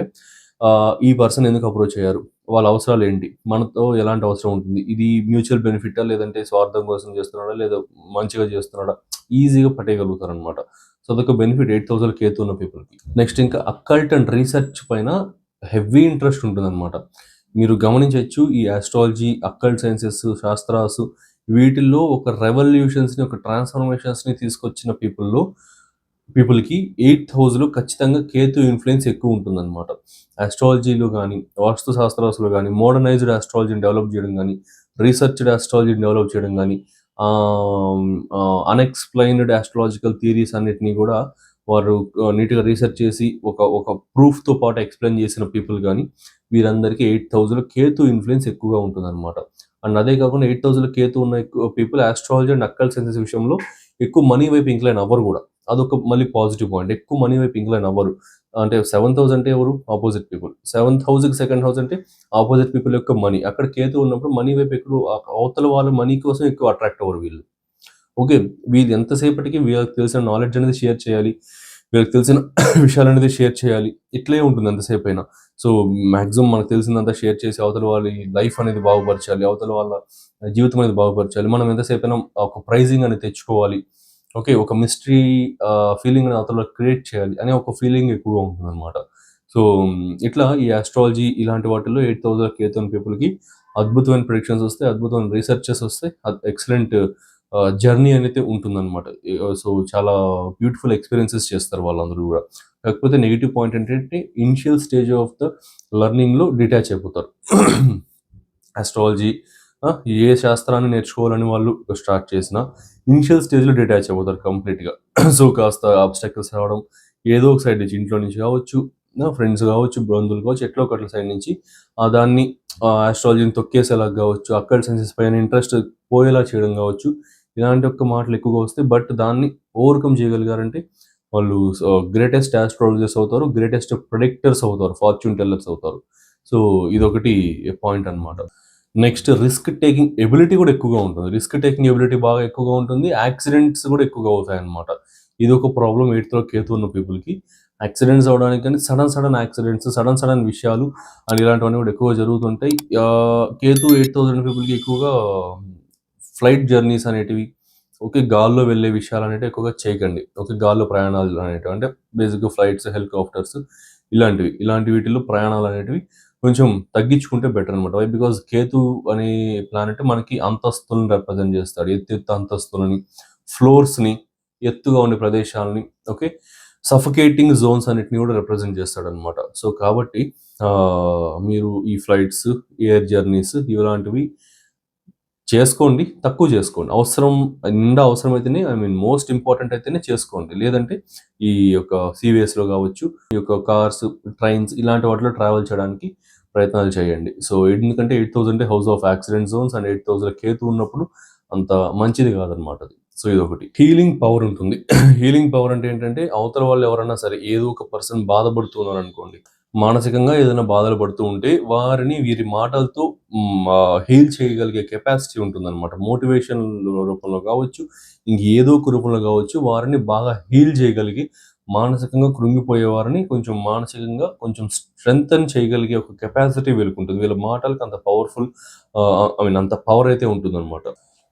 ఈ పర్సన్ ఎందుకు అప్రోచ్ అయ్యారు, వాళ్ళ అవసరాలు ఏంటి, మనతో ఎలాంటి అవసరం ఉంటుంది, ఇది మ్యూచువల్ బెనిఫిటా లేదంటే స్వార్థం కోసం చేస్తున్నాడా లేదా మంచిగా చేస్తున్నాడా, ఈజీగా పట్టేయగలుగుతారు అనమాట. సో అదొక బెనిఫిట్ 8,000 కేతు ఉన్న పీపుల్కి. నెక్స్ట్ ఇంకా అక్కల్ట్ అండ్ రీసెర్చ్ పైన హెవీ ఇంట్రెస్ట్ ఉంటుందన్నమాట. మీరు గమనించవచ్చు ఈ ఆస్ట్రాలజీ, అక్కల్ట్ సైన్సెస్, శాస్త్రాసు వీటిల్లో ఒక రెవల్యూషన్స్ని, ఒక ట్రాన్స్ఫర్మేషన్స్ని తీసుకొచ్చిన పీపుల్కి 8th హౌస్లో ఖచ్చితంగా కేతు ఇన్ఫ్లుయెన్స్ ఎక్కువ ఉంటుందన్నమాట. ఆస్ట్రాలజీలో కానీ, వాస్తు శాస్త్రాసులో కానీ, మోడర్నైజ్డ్ ఆస్ట్రాలజీని డెవలప్ చేయడం కానీ, రీసెర్చ్డ్ ఆస్ట్రాలజీని డెవలప్ చేయడం కానీ, అన్ఎక్స్ప్లెయిన్డ్ ఆస్ట్రాలజికల్ థియరీస్ అన్నిటినీ కూడా వారు నీట్గా రీసెర్చ్ చేసి ఒక ప్రూఫ్తో పాటు ఎక్స్ప్లెయిన్ చేసిన పీపుల్ కానీ, వీరందరికీ 8th హౌస్లో కేతు ఇన్ఫ్లుయెన్స్ ఎక్కువగా ఉంటుందన్నమాట. అండ్ అదే కాకుండా 8th హౌస్లో కేతు ఉన్న people astrology and Akkal sciences విషయంలో ఎక్కువ మనీ వైపు ఇంక్లైన్ అవ్వరు కూడా. అదొక మళ్ళీ పాజిటివ్ పాయింట్. ఎక్కువ మనీ వైపు ఇంక్లైన్ అవ్వరు. అంటే 7th హౌస్ అంటే ఎవరు, ఆపోజిట్ పీపుల్. 7th హౌస్కి 2nd హౌస్ అంటే ఆపోజిట్ పీపుల్ యొక్క మనీ. అక్కడ కేతు ఉన్నప్పుడు మనీ వైపు ఎక్కువ, అవతల వాళ్ళ మనీ కోసం ఎక్కువ అట్రాక్ట్ అవ్వరు వీళ్ళు. ఓకే. వీళ్ళు ఎంతసేపటికి వీళ్ళకి తెలిసిన నాలెడ్జ్ అనేది షేర్ చేయాలి, వీళ్ళకి తెలిసిన విషయాలు అనేది షేర్ చేయాలి, ఇట్లే ఉంటుంది ఎంతసేపు అయినా. సో మ్యాక్సిమం మనకు తెలిసిందంతా షేర్ చేసి అవతల వాళ్ళ లైఫ్ అనేది బాగుపరచాలి, అవతల వాళ్ళ జీవితం అనేది బాగుపరచాలి. మనం ఎంతసేపు అయినా ఒక ప్రైజింగ్ అనేది తెచ్చుకోవాలి, ఓకే. ఒక మిస్టరీ ఫీలింగ్ అనేది అవతల క్రియేట్ చేయాలి అనే ఒక ఫీలింగ్ ఎక్కువగా ఉంటుంది అనమాట. సో ఇట్లా ఈ ఆస్ట్రాలజీ ఇలాంటి వాటిల్లో 8,000 కేతు ఉన్న పీపుల్కి అద్భుతమైన ప్రిడిక్షన్స్ వస్తాయి, అద్భుతమైన రీసెర్చెస్ వస్తాయి, ఎక్సలెంట్ జర్నీ అనేది ఉంటుందన్నమాట. సో చాలా బ్యూటిఫుల్ ఎక్స్పీరియన్సెస్ చేస్తారు వాళ్ళందరూ కూడా. కాకపోతే నెగిటివ్ పాయింట్ ఏంటంటే ఇనిషియల్ స్టేజ్ ఆఫ్ ద లెర్నింగ్లో డిటాచ్ అయిపోతారు. ఆస్ట్రాలజీ ఏ శాస్త్రాన్ని నేర్చుకోవాలని వాళ్ళు స్టార్ట్ చేసినా ఇనిషియల్ స్టేజ్లో డిటాచ్ అయిపోతారు కంప్లీట్గా. సో కాస్త ఆబ్స్టాకిల్స్ రావడం, ఏదో ఒక సైడ్ నుంచి, ఇంట్లో నుంచి కావచ్చు, ఫ్రెండ్స్ కావచ్చు, బంధువులు కావచ్చు, ఎట్లా ఒకట్ల సైడ్ నుంచి దాన్ని ఆస్ట్రాలజీని తొక్కేసేలా కావచ్చు, అక్కల్ సైన్సెస్ పైన ఇంట్రెస్ట్ పోయేలా చేయడం కావచ్చు, ఇలాంటి ఒక్క మాటలు ఎక్కువగా వస్తాయి. బట్ దాన్ని ఓవర్కమ్ చేయగలిగారంటే వాళ్ళు గ్రేటెస్ట్ ఆస్ట్రాలజర్స్ అవుతారు, గ్రేటెస్ట్ ప్రెడిక్టర్స్ అవుతారు, ఫార్చ్యూన్ టెల్లర్స్ అవుతారు. సో ఇదొకటి పాయింట్ అనమాట. నెక్స్ట్ రిస్క్ టేకింగ్ ఎబిలిటీ కూడా ఎక్కువగా ఉంటుంది. రిస్క్ టేకింగ్ ఎబిలిటీ బాగా ఎక్కువగా ఉంటుంది. యాక్సిడెంట్స్ కూడా ఎక్కువగా అవుతాయి అనమాట. ఇది ఒక ప్రాబ్లం 8th కేతు ఉన్న పీపుల్కి. యాక్సిడెంట్స్ అవడానికి కానీ సడన్ యాక్సిడెంట్స్, సడన్ విషయాలు అండ్ ఇలాంటివన్నీ కూడా ఎక్కువగా జరుగుతుంటాయి. కేతు 8th ఉన్న పీపుల్కి ఎక్కువగా ఫ్లైట్ జర్నీస్ అనేటివి, ఓకే, గాల్లో వెళ్ళే విషయాలు అనేవి ఎక్కువగా చేయకండి. ఓకే, గాల్లో ప్రయాణాలు అనేటివి అంటే బేసిక్గా ఫ్లైట్స్, హెలికాప్టర్స్ ఇలాంటి వీటిల్లో ప్రయాణాలు అనేటివి కొంచెం తగ్గించుకుంటే బెటర్ అనమాట. వై బికాజ్ కేతు అనే ప్లానెట్ మనకి అంతస్తులను రిప్రజెంట్ చేస్తాడు. ఎత్తు అంతస్తులని, ఫ్లోర్స్ని, ఎత్తుగా ఉండే ప్రదేశాలని, ఓకే, సఫకేటింగ్ జోన్స్ అన్నిటిని కూడా రిప్రజెంట్ చేస్తాడు అనమాట. సో కాబట్టి మీరు ఈ ఫ్లైట్స్, ఎయిర్ జర్నీస్ ఇలాంటివి చేసుకోండి, తక్కువ చేసుకోండి. అవసరమైతేనే, మోస్ట్ ఇంపార్టెంట్ అయితేనే చేసుకోండి. లేదంటే ఈ యొక్క సీవేస్లో కావచ్చు, ఈ యొక్క కార్స్, ట్రైన్స్ ఇలాంటి వాటిలో ట్రావెల్ చేయడానికి ప్రయత్నాలు చేయండి. సో ఎందుకంటే 8,000 house of accident zones and 8,000 Ketu ఉన్నప్పుడు అంత మంచిది కాదనమాట అది. సో ఇదొకటి. హీలింగ్ పవర్ ఉంటుంది. హీలింగ్ పవర్ అంటే ఏంటంటే అవతల వాళ్ళు ఎవరన్నా సరే ఏదో ఒక పర్సన్ బాధపడుతున్నారు అనుకోండి, మానసికంగా ఏదైనా బాధలు పడుతూ ఉంటే వారిని వీరి మాటలతో హీల్ చేయగలిగే కెపాసిటీ ఉంటుందన్నమాట. మోటివేషన్ రూపంలో కావచ్చు, ఏదో ఒక రూపంలో కావచ్చు, వారిని బాగా హీల్ చేయగలిగి మానసికంగా కృంగిపోయే వారిని కొంచెం మానసికంగా కొంచెం స్ట్రెంగ్తన్ చేయగలిగే ఒక కెపాసిటీ వీళ్ళకి ఉంటుంది. వీళ్ళ మాటలకు అంత పవర్ఫుల్, అంత పవర్ అయితే ఉంటుందన్నమాట.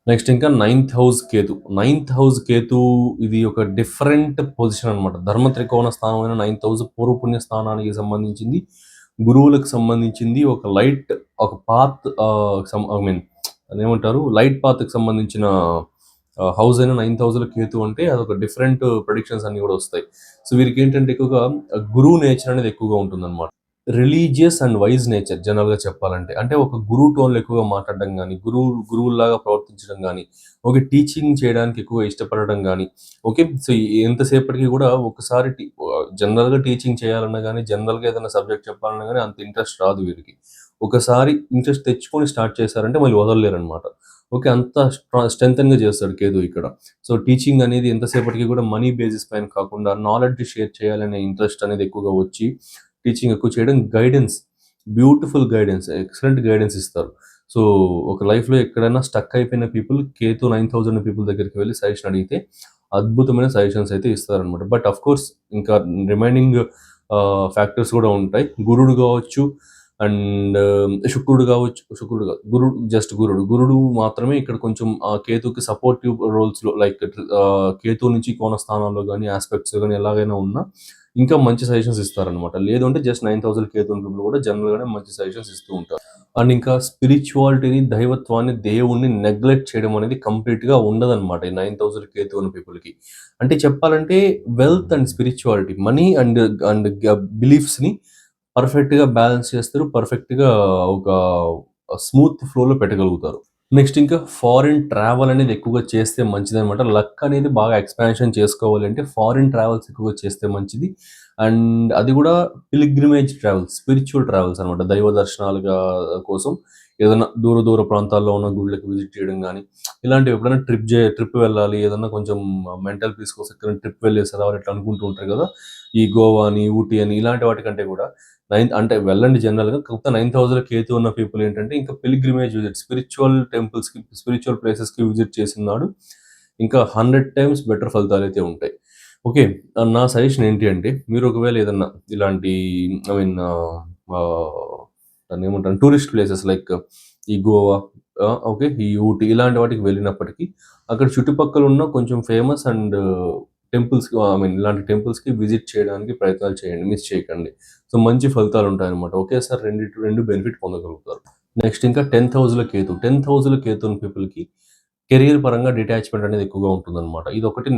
నెక్స్ట్ ఇంకా 9th house Ketu. 9th house Ketu ఇది ఒక డిఫరెంట్ పొజిషన్ అనమాట. ధర్మ త్రికోణ స్థానమైన 9th హౌస్ పూర్వపుణ్య స్థానానికి సంబంధించింది, గురువులకు సంబంధించింది, ఒక లైట్, ఒక పాత్, అదేమంటారు, లైట్ పాత్కి సంబంధించిన హౌస్ అయిన 9th హౌస్లో కేతు అంటే అదొక డిఫరెంట్ ప్రెడిక్షన్స్ అన్ని కూడా వస్తాయి. సో వీరికి ఏంటంటే ఎక్కువగా గురువు నేచర్ అనేది ఎక్కువగా ఉంటుంది అనమాట. రిలీజియస్ అండ్ వైజ్ నేచర్ జనరల్గా చెప్పాలంటే. అంటే ఒక గురువు టోన్లో ఎక్కువగా మాట్లాడడం కానీ, గురువులాగా ప్రవర్తించడం కానీ, ఓకే, టీచింగ్ చేయడానికి ఎక్కువగా ఇష్టపడడం కానీ, ఓకే. సో ఎంతసేపటికి కూడా ఒకసారి జనరల్గా టీచింగ్ చేయాలన్నా కానీ, జనరల్గా ఏదైనా సబ్జెక్ట్ చెప్పాలన్నా కానీ అంత ఇంట్రెస్ట్ రాదు వీరికి. ఒకసారి ఇంట్రెస్ట్ తెచ్చుకొని స్టార్ట్ చేశారంటే మళ్ళీ వదలలేరనమాట. ఓకే, అంత స్ట్రెంగ్తన్గా చేస్తాడు కేతు ఇక్కడ. సో టీచింగ్ అనేది ఎంతసేపటికి కూడా మనీ బేసిస్ పైన కాకుండా నాలెడ్జ్ షేర్ చేయాలనే ఇంట్రెస్ట్ అనేది ఎక్కువగా వచ్చి టీచింగ్ ఎక్కువ చేయడం, guidance, beautiful guidance, excellent guidance ఇస్తారు. సో ఒక లైఫ్లో ఎక్కడైనా స్టక్ అయిపోయిన పీపుల్ కేతు 9000 పీపుల్ దగ్గరికి వెళ్ళి సజెషన్ అడిగితే అద్భుతమైన సజెషన్స్ అయితే ఇస్తారనమాట. బట్ అఫ్ కోర్స్ ఇంకా రిమైనింగ్ ఫ్యాక్టర్స్ కూడా ఉంటాయి. గురుడు కావచ్చు అండ్ శుక్రుడు కావచ్చు, శుక్రుడు కాదు, గురుడు మాత్రమే ఇక్కడ కొంచెం కేతుకి సపోర్టివ్ రోల్స్లో, లైక్ కేతు నుంచి కోణ స్థానాల్లో కానీ ఆస్పెక్ట్స్ కానీ ఎలాగైనా ఉన్నా ఇంకా మంచి సజెషన్స్ ఇస్తారనమాట. లేదు అంటే జస్ట్ 9000 కేతు పీపుల్ కూడా జనరల్గానే మంచి సజెషన్స్ ఇస్తూ ఉంటారు. అండ్ ఇంకా స్పిరిచువాలిటీని, దైవత్వాన్ని, దేవుణ్ణి నెగ్లెక్ట్ చేయడం అనేది కంప్లీట్గా ఉండదన్నమాట ఈ 9000 కేతు ఉన్న పీపుల్కి. అంటే చెప్పాలంటే wealth and spirituality, money and and బిలీఫ్స్ని పర్ఫెక్ట్గా బ్యాలెన్స్ చేస్తారు, పర్ఫెక్ట్గా ఒక స్మూత్ ఫ్లోలో పెట్టగలుగుతారు. నెక్స్ట్ ఇంకా ఫారిన్ ట్రావెల్ అనేది ఎక్కువగా చేస్తే మంచిది అనమాట. లక్ అనేది బాగా ఎక్స్పాన్షన్ చేసుకోవాలి అంటే ఫారిన్ ట్రావెల్స్ ఎక్కువగా చేస్తే మంచిది. అండ్ అది కూడా పిలిగ్రిమేజ్ ట్రావెల్స్, స్పిరిచువల్ ట్రావెల్స్ అనమాట. దైవ దర్శనాలుగా కోసం ఏదైనా దూర ప్రాంతాల్లో ఉన్న గుళ్ళకి విజిట్ చేయడం కానీ, ఇలాంటివి ఎప్పుడైనా ట్రిప్ వెళ్ళాలి, ఏదన్నా కొంచెం మెంటల్ పీస్ కోసం ఎక్కడ ట్రిప్ వెళ్ళేసి రావాలి ఇట్లా అనుకుంటూ ఉంటారు కదా, ఈ గోవా అని, ఊటీ అని, ఇలాంటి వాటికంటే కూడా అంటే వెళ్ళండి జనరల్గా. కాకపోతే 9000 కేతు ఉన్న పీపుల్ ఏంటంటే ఇంకా పిలిగ్రిమేజ్ విజిట్, స్పిరిచువల్ టెంపుల్స్కి, స్పిరిచువల్ ప్లేసెస్కి విజిట్ చేసినాడు ఇంకా 100 టైమ్స్ బెటర్ ఫలితాలు అయితే ఉంటాయి. ఓకే, నా సజెషన్ ఏంటి అంటే మీరు ఒకవేళ ఏదన్నా ఇలాంటి ఐ మీన్ దాన్ని ఏమంటారు, టూరిస్ట్ ప్లేసెస్ లైక్ ఈ గోవా, ఓకే, ఈ ఊటీ, ఇలాంటి వాటికి వెళ్ళినప్పటికీ అక్కడ చుట్టుపక్కల ఉన్న కొంచెం famous and temples, I mean ఇలాంటి టెంపుల్స్కి విజిట్ చేయడానికి ప్రయత్నాలు చేయండి, మిస్ చేయకండి. సో మంచి ఫలితాలు ఉంటాయన్నమాట. ఒకేసారి రెండు బెనిఫిట్ పొందగలుగుతారు. నెక్స్ట్ ఇంకా 10,000 కేతు, 10,000 కేతు ఉన్న పీపుల్కి కెరీర్ పరంగా డిటాచ్మెంట్ అనేది ఎక్కువగా ఉంటుందన్నమాట. ఇది ఒకటి.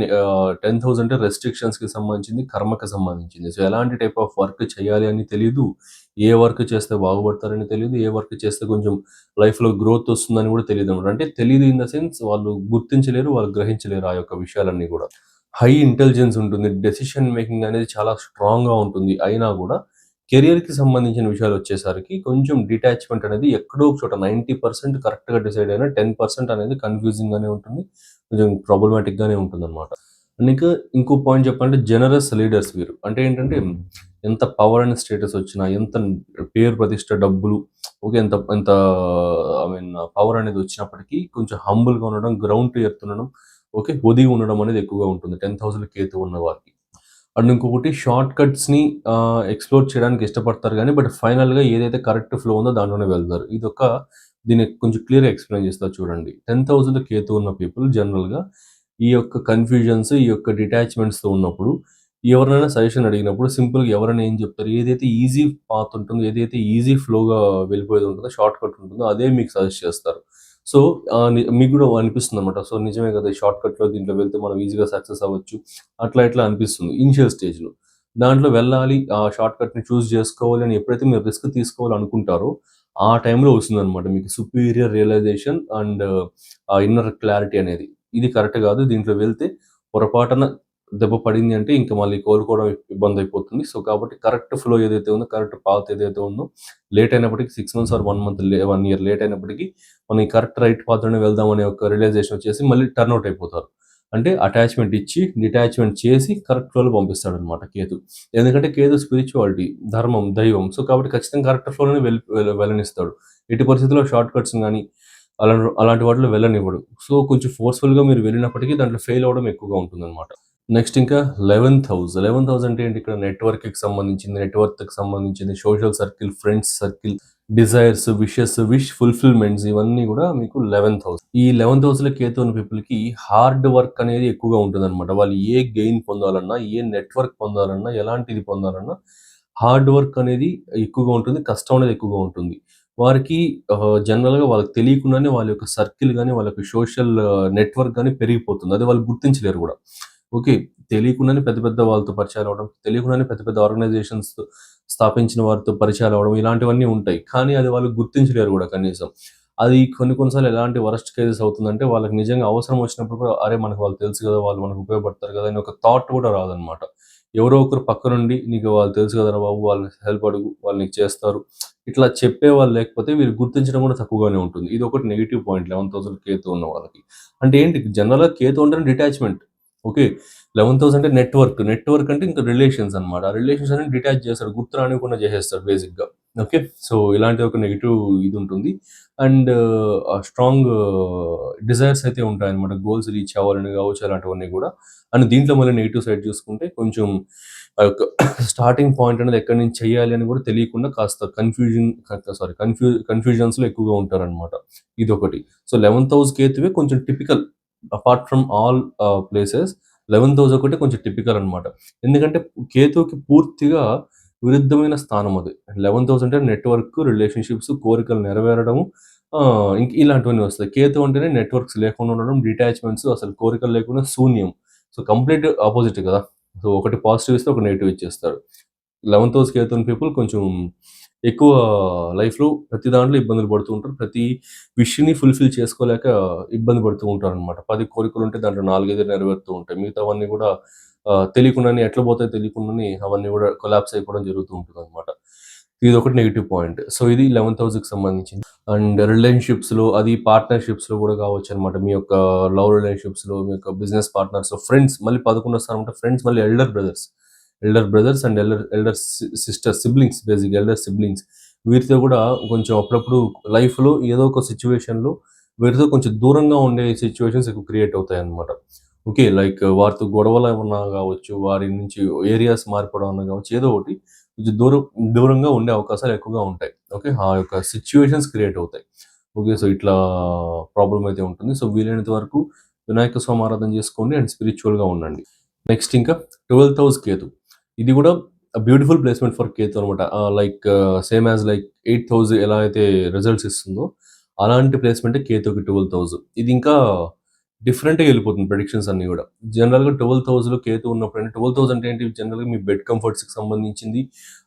10,000 అంటే రెస్ట్రిక్షన్స్కి సంబంధించింది, కర్మకి సంబంధించింది. సో ఎలాంటి టైప్ ఆఫ్ వర్క్ చేయాలి అని తెలియదు, ఏ వర్క్ చేస్తే బాగుపడతారని తెలియదు, ఏ వర్క్ చేస్తే కొంచెం లైఫ్లో గ్రోత్ వస్తుందని కూడా తెలియదు అనమాట. అంటే తెలియదు ఇన్ ద సెన్స్ వాళ్ళు గుర్తించలేరు, వాళ్ళు గ్రహించలేరు ఆ యొక్క విషయాలన్నీ కూడా. హై ఇంటెలిజెన్స్ ఉంటుంది, డెసిషన్ మేకింగ్ అనేది చాలా స్ట్రాంగ్గా ఉంటుంది. అయినా కూడా కెరియర్కి సంబంధించిన విషయాలు వచ్చేసరికి కొంచెం డిటాచ్మెంట్ అనేది ఎక్కడో ఒక చోట 90% కరెక్ట్గా డిసైడ్ అయినా 10% అనేది కన్ఫ్యూజింగ్గానే ఉంటుంది, కొంచెం ప్రాబ్లమాటిక్గానే ఉంటుంది అనమాట. అండ్ ఇంకా ఇంకో పాయింట్ చెప్పాలంటే జనరస్ లీడర్స్ వీరు. అంటే ఏంటంటే ఎంత పవర్ అండ్ స్టేటస్ వచ్చినా, ఎంత పేరు ప్రతిష్ట, డబ్బులు, ఓకే, ఎంత ఎంత ఐ మీన్ పవర్ అనేది వచ్చినప్పటికీ కొంచెం హంబుల్గా ఉండడం, గ్రౌండ్ టు ఎర్త్ ఉండడం, ఓకే, ఒదిగి ఉండడం అనేది ఎక్కువగా ఉంటుంది 10,000 కేతు ఉన్న వారికి. అండ్ ఇంకొకటి షార్ట్ కట్స్ని ఎక్స్ప్లోర్ చేయడానికి ఇష్టపడతారు కానీ బట్ ఫైనల్గా ఏదైతే కరెక్ట్ ఫ్లో ఉందో దాంట్లోనే వెళ్తారు. దీన్ని కొంచెం క్లియర్గా ఎక్స్ప్లెయిన్ చేస్తా చూడండి. 10,000 కేతు ఉన్న పీపుల్ జనరల్గా ఈ యొక్క కన్ఫ్యూజన్స్, ఈ యొక్క డిటాచ్మెంట్స్తో ఉన్నప్పుడు ఎవరినైనా సజెషన్ అడిగినప్పుడు సింపుల్గా ఎవరైనా ఏం చెప్తారు, ఏదైతే ఈజీ పాత్ ఉంటుందో, ఏదైతే ఈజీ ఫ్లోగా వెళ్ళిపోయేది ఉంటుందో, షార్ట్ కట్ ఉంటుందో అదే మీకు సజెస్ట్ చేస్తారు. సో మీకు కూడా అనిపిస్తుంది అనమాట, సో నిజమే కదా, ఈ షార్ట్ కట్లో దీంట్లో వెళ్తే మనం ఈజీగా సక్సెస్ అవ్వచ్చు, అట్లా అనిపిస్తుంది ఇనిషియల్ స్టేజ్లో. దాంట్లో వెళ్ళాలి, ఆ షార్ట్ కట్ని చూస్ చేసుకోవాలి అని ఎప్పుడైతే మీరు రిస్క్ తీసుకోవాలనుకుంటారో ఆ టైంలో వస్తుందన్నమాట మీకు superior realisation and inner clarity అనేది. ఇది కరెక్ట్ కాదు, దీంట్లో వెళ్తే పొరపాటున దెబ్బ పడింది అంటే ఇంకా మళ్ళీ కోలుకోవడం ఇబ్బంది అయిపోతుంది. సో కాబట్టి కరెక్ట్ ఫ్లో ఏదైతే ఉందో, కరెక్ట్ పాత్ ఏదైతే ఉందో, లేట్ అయినప్పటికీ 6 months or 1 month 1 year late అయినప్పటికీ మనం ఈ కరెక్ట్ రైట్ పాత్లోనే వెళ్దాం అనే ఒక రియలైజేషన్ వచ్చేసి మళ్ళీ టర్న్అవుట్ అయిపోతారు. అంటే అటాచ్మెంట్ ఇచ్చి డిటాచ్మెంట్ చేసి కరెక్ట్ ఫ్లోలో పంపిస్తాడు అనమాట కేతు. ఎందుకంటే కేతు స్పిరిచువాలిటీ, ధర్మం, దైవం. సో కాబట్టి ఖచ్చితంగా కరెక్ట్ ఫ్లోలోనే వెళ్ళనిస్తాడు. ఎట్టి పరిస్థితుల్లో షార్ట్ కట్స్ కానీ అలాంటి వాటిలో వెళ్ళనివ్వడు. సో కొంచెం ఫోర్స్ఫుల్గా మీరు వెళ్ళినప్పటికీ దాంట్లో ఫెయిల్ అవ్వడం ఎక్కువగా ఉంటుందన్నమాట. నెక్స్ట్ ఇంకా 11,000 అంటే ఏంటి, ఇక్కడ నెట్వర్క్కి సంబంధించింది, నెట్వర్క్కి సంబంధించింది, social circle, friends circle, desires, wish fulfilments, ఇవన్నీ కూడా మీకు 11,000. ఈ 11,000 కేతు ఉన్న పీపుల్కి హార్డ్ వర్క్ అనేది ఎక్కువగా ఉంటుంది అనమాట. వాళ్ళు ఏ గెయిన్ పొందాలన్నా, ఏ నెట్వర్క్ పొందాలన్నా, ఎలాంటిది పొందాలన్నా హార్డ్ వర్క్ అనేది ఎక్కువగా ఉంటుంది, కష్టం అనేది ఎక్కువగా ఉంటుంది. వారికి జనరల్గా వాళ్ళకి తెలియకుండానే వాళ్ళ యొక్క సర్కిల్ కానీ, వాళ్ళ యొక్క సోషల్ నెట్వర్క్ కానీ పెరిగిపోతుంది. అది వాళ్ళు గుర్తించలేరు కూడా. ఓకే, తెలియకుండానే పెద్ద పెద్ద వాళ్ళతో పరిచయాలు అవ్వడం, తెలియకుండానే పెద్ద పెద్ద ఆర్గనైజేషన్స్ స్థాపించిన వారితో పరిచయాలు అవ్వడం ఇలాంటివన్నీ ఉంటాయి. కానీ అది వాళ్ళు గుర్తించలేరు కూడా కనీసం. అది కొన్ని సార్లు ఎలాంటి వరస్ట్ కేసెస్ అవుతుందంటే వాళ్ళకి నిజంగా అవసరం వచ్చినప్పుడు కూడా అరే! మనకు వాళ్ళు తెలుసు కదా! వాళ్ళు మనకు ఉపయోగపడతారు కదా! అని ఒక థాట్ కూడా రాదనమాట. ఎవరో ఒకరు పక్కనుండి నీకు వాళ్ళు తెలుసు కదరా బాబు! వాళ్ళని హెల్ప్ అడుగు. వాళ్ళు నీకు చేస్తారు. ఇట్లా చెప్పేవాళ్ళు లేకపోతే వీళ్ళు గుర్తించడం కూడా తక్కువగానే ఉంటుంది. ఇదొకటి నెగెటివ్ పాయింట్ 11,000 కేతు ఉన్న వాళ్ళకి. అంటే ఏంటి జనరల్‌గా కేతు అంటేనే డిటాచ్‌మెంట్. ఓకే. 11,000 అంటే నెట్‌వర్క్. నెట్‌వర్క్ అంటే ఇంకా రిలేషన్స్ అన్నమాట. ఆ రిలేషన్స్ అన్ని డిటాచ్ చేస్తాడు. గుర్తు రానివ్వకుండా చేసేస్తాడు బేసిక్‌గా. ఓకే. సో, ఇలాంటి ఒక నెగెటివ్ ఇదుంటుంది. అండ్ స్ట్రాంగ్ డిజైర్స్ అయితే ఉంటాయన్నమాట. గోల్స్ రీచ్ అవ్వాలని కావచ్చు అలాంటివన్నీ కూడా. అండ్ దీంట్లో మళ్ళీ నెగెటివ్ సైడ్ చూసుకుంటే కొంచెం ఆ యొక్క స్టార్టింగ్ పాయింట్ అనేది ఎక్కడి నుంచి చేయాలి అని కూడా తెలియకుండా కాస్త కన్‌ఫ్యూజన్స్‌లో ఎక్కువగా ఉంటారన్నమాట. ఇదొకటి. సో, 11థ్ హౌస్ కేతువే కొంచెం typical apart from all places 11థ్ హౌస్ ఒకటి కొంచెం టిపికల్ అన్నమాట. ఎందుకంటే కేతువుకి పూర్తిగా విరుద్ధమైన స్థానం అది. 11థ్ హౌస్ అంటే నెట్‌వర్క్, రిలేషన్‌షిప్స్, కోరికలు నెరవేరడము ఇంక ఇలాంటివన్నీ వస్తాయి. కేతు అంటేనే నెట్‌వర్క్స్ లేకుండా ఉండడం, డిటాచ్‌మెంట్స్ అసలు కోరికలు లేకుండా శూన్యం. సో, కంప్లీట్ అపోజిట్ కదా! సో, ఒకటి పాజిటివ్ ఇస్తే, ఒకటి నెగెటివ్ ఇచ్చేస్తాడు. 11థ్ హౌస్ కేతు ఉన్న పీపుల్ కొంచెం ఎక్కువ లైఫ్‌లో ప్రతి దాంట్లో ఇబ్బందులు పడుతూ ఉంటారు. ప్రతి విష్‌ని ఫుల్‌ఫిల్ చేసుకోలేక ఇబ్బంది పడుతూ ఉంటారనమాట. 10 కోరికలుంటే దాంట్లో 4, 5 నెరవేరుతూ ఉంటాయి. మిగతావన్నీ కూడా తెలియకుండానే ఎట్లా పోతాయో తెలియకుండానే అవన్నీ కూడా కొలాప్స్ అయిపోవడం జరుగుతూ ఉంటుందనమాట. ఇదొకటి నెగెటివ్ పాయింట్. సో, ఇది 11థ్ హౌస్‌కి సంబంధించింది. అండ్ రిలేషన్‌షిప్స్‌లో అది పార్ట్నర్‌షిప్స్‌లో కూడా కావచ్చనమాట. మీ యొక్క లవ్ రిలేషన్‌షిప్స్‌లో, మీ యొక్క బిజినెస్ పార్ట్నర్స్‌లో, ఫ్రెండ్స్ మళ్ళీ 11 స్థానం అంటే ఫ్రెండ్స్ మళ్ళీ elder brothers. Elder brothers and elder sisters, siblings బేసిక్‌గా ఎల్డర్ సిబ్లింగ్స్. వీరితో కూడా కొంచెం అప్పుడప్పుడు లైఫ్‌లో ఏదో ఒక సిట్యుయేషన్‌లో వీరితో కొంచెం దూరంగా ఉండే సిట్యుయేషన్స్ ఎక్కువ క్రియేట్ అవుతాయన్నమాట. ఓకే. లైక్ వారితో గొడవలు ఏమన్నా గావచ్చు, వారి నుంచి ఏరియాస్ మారిపోవడం అన్నా గావచ్చు, ఏదో ఒకటి కొంచెం దూరంగా ఉండే అవకాశాలు ఎక్కువగా ఉంటాయి. ఓకే. ఆ యొక్క సిట్యుయేషన్స్ క్రియేట్ అవుతాయి. ఓకే. సో, ఇట్లా ప్రాబ్లమ్ అయితే ఉంటుంది. సో, వీలైనంత వరకు వినాయక స్వామి ఆరాధన చేసుకోండి అండ్ స్పిరిచ్యువల్‌గా ఉండండి. నెక్స్ట్ ఇంకా 12థ్ హౌస్ కేతు. ఇది కూడా బ్యూటిఫుల్ ప్లేస్‌మెంట్ ఫర్ కేతు అనమాట. Like same as like eighth house ఎలా అయితే రిజల్ట్స్ ఇస్తుందో, అలాంటి ప్లేస్‌మెంటే కేతుకి 12థ్ హౌస్. ఇది ఇంకా డిఫరెంట్‌గా ఎళ్ళిపోతుంది ప్రెడిక్షన్స్ అన్నీ గూడా. జనరల్‌గా 12థ్ హౌస్‌లో కేతు ఉన్నప్పుడంటే 12థ్ హౌస్ అంటే ఏంటి? జనరల్‌గా మీ బెడ్ కంఫర్ట్స్‌కి సంబంధించింది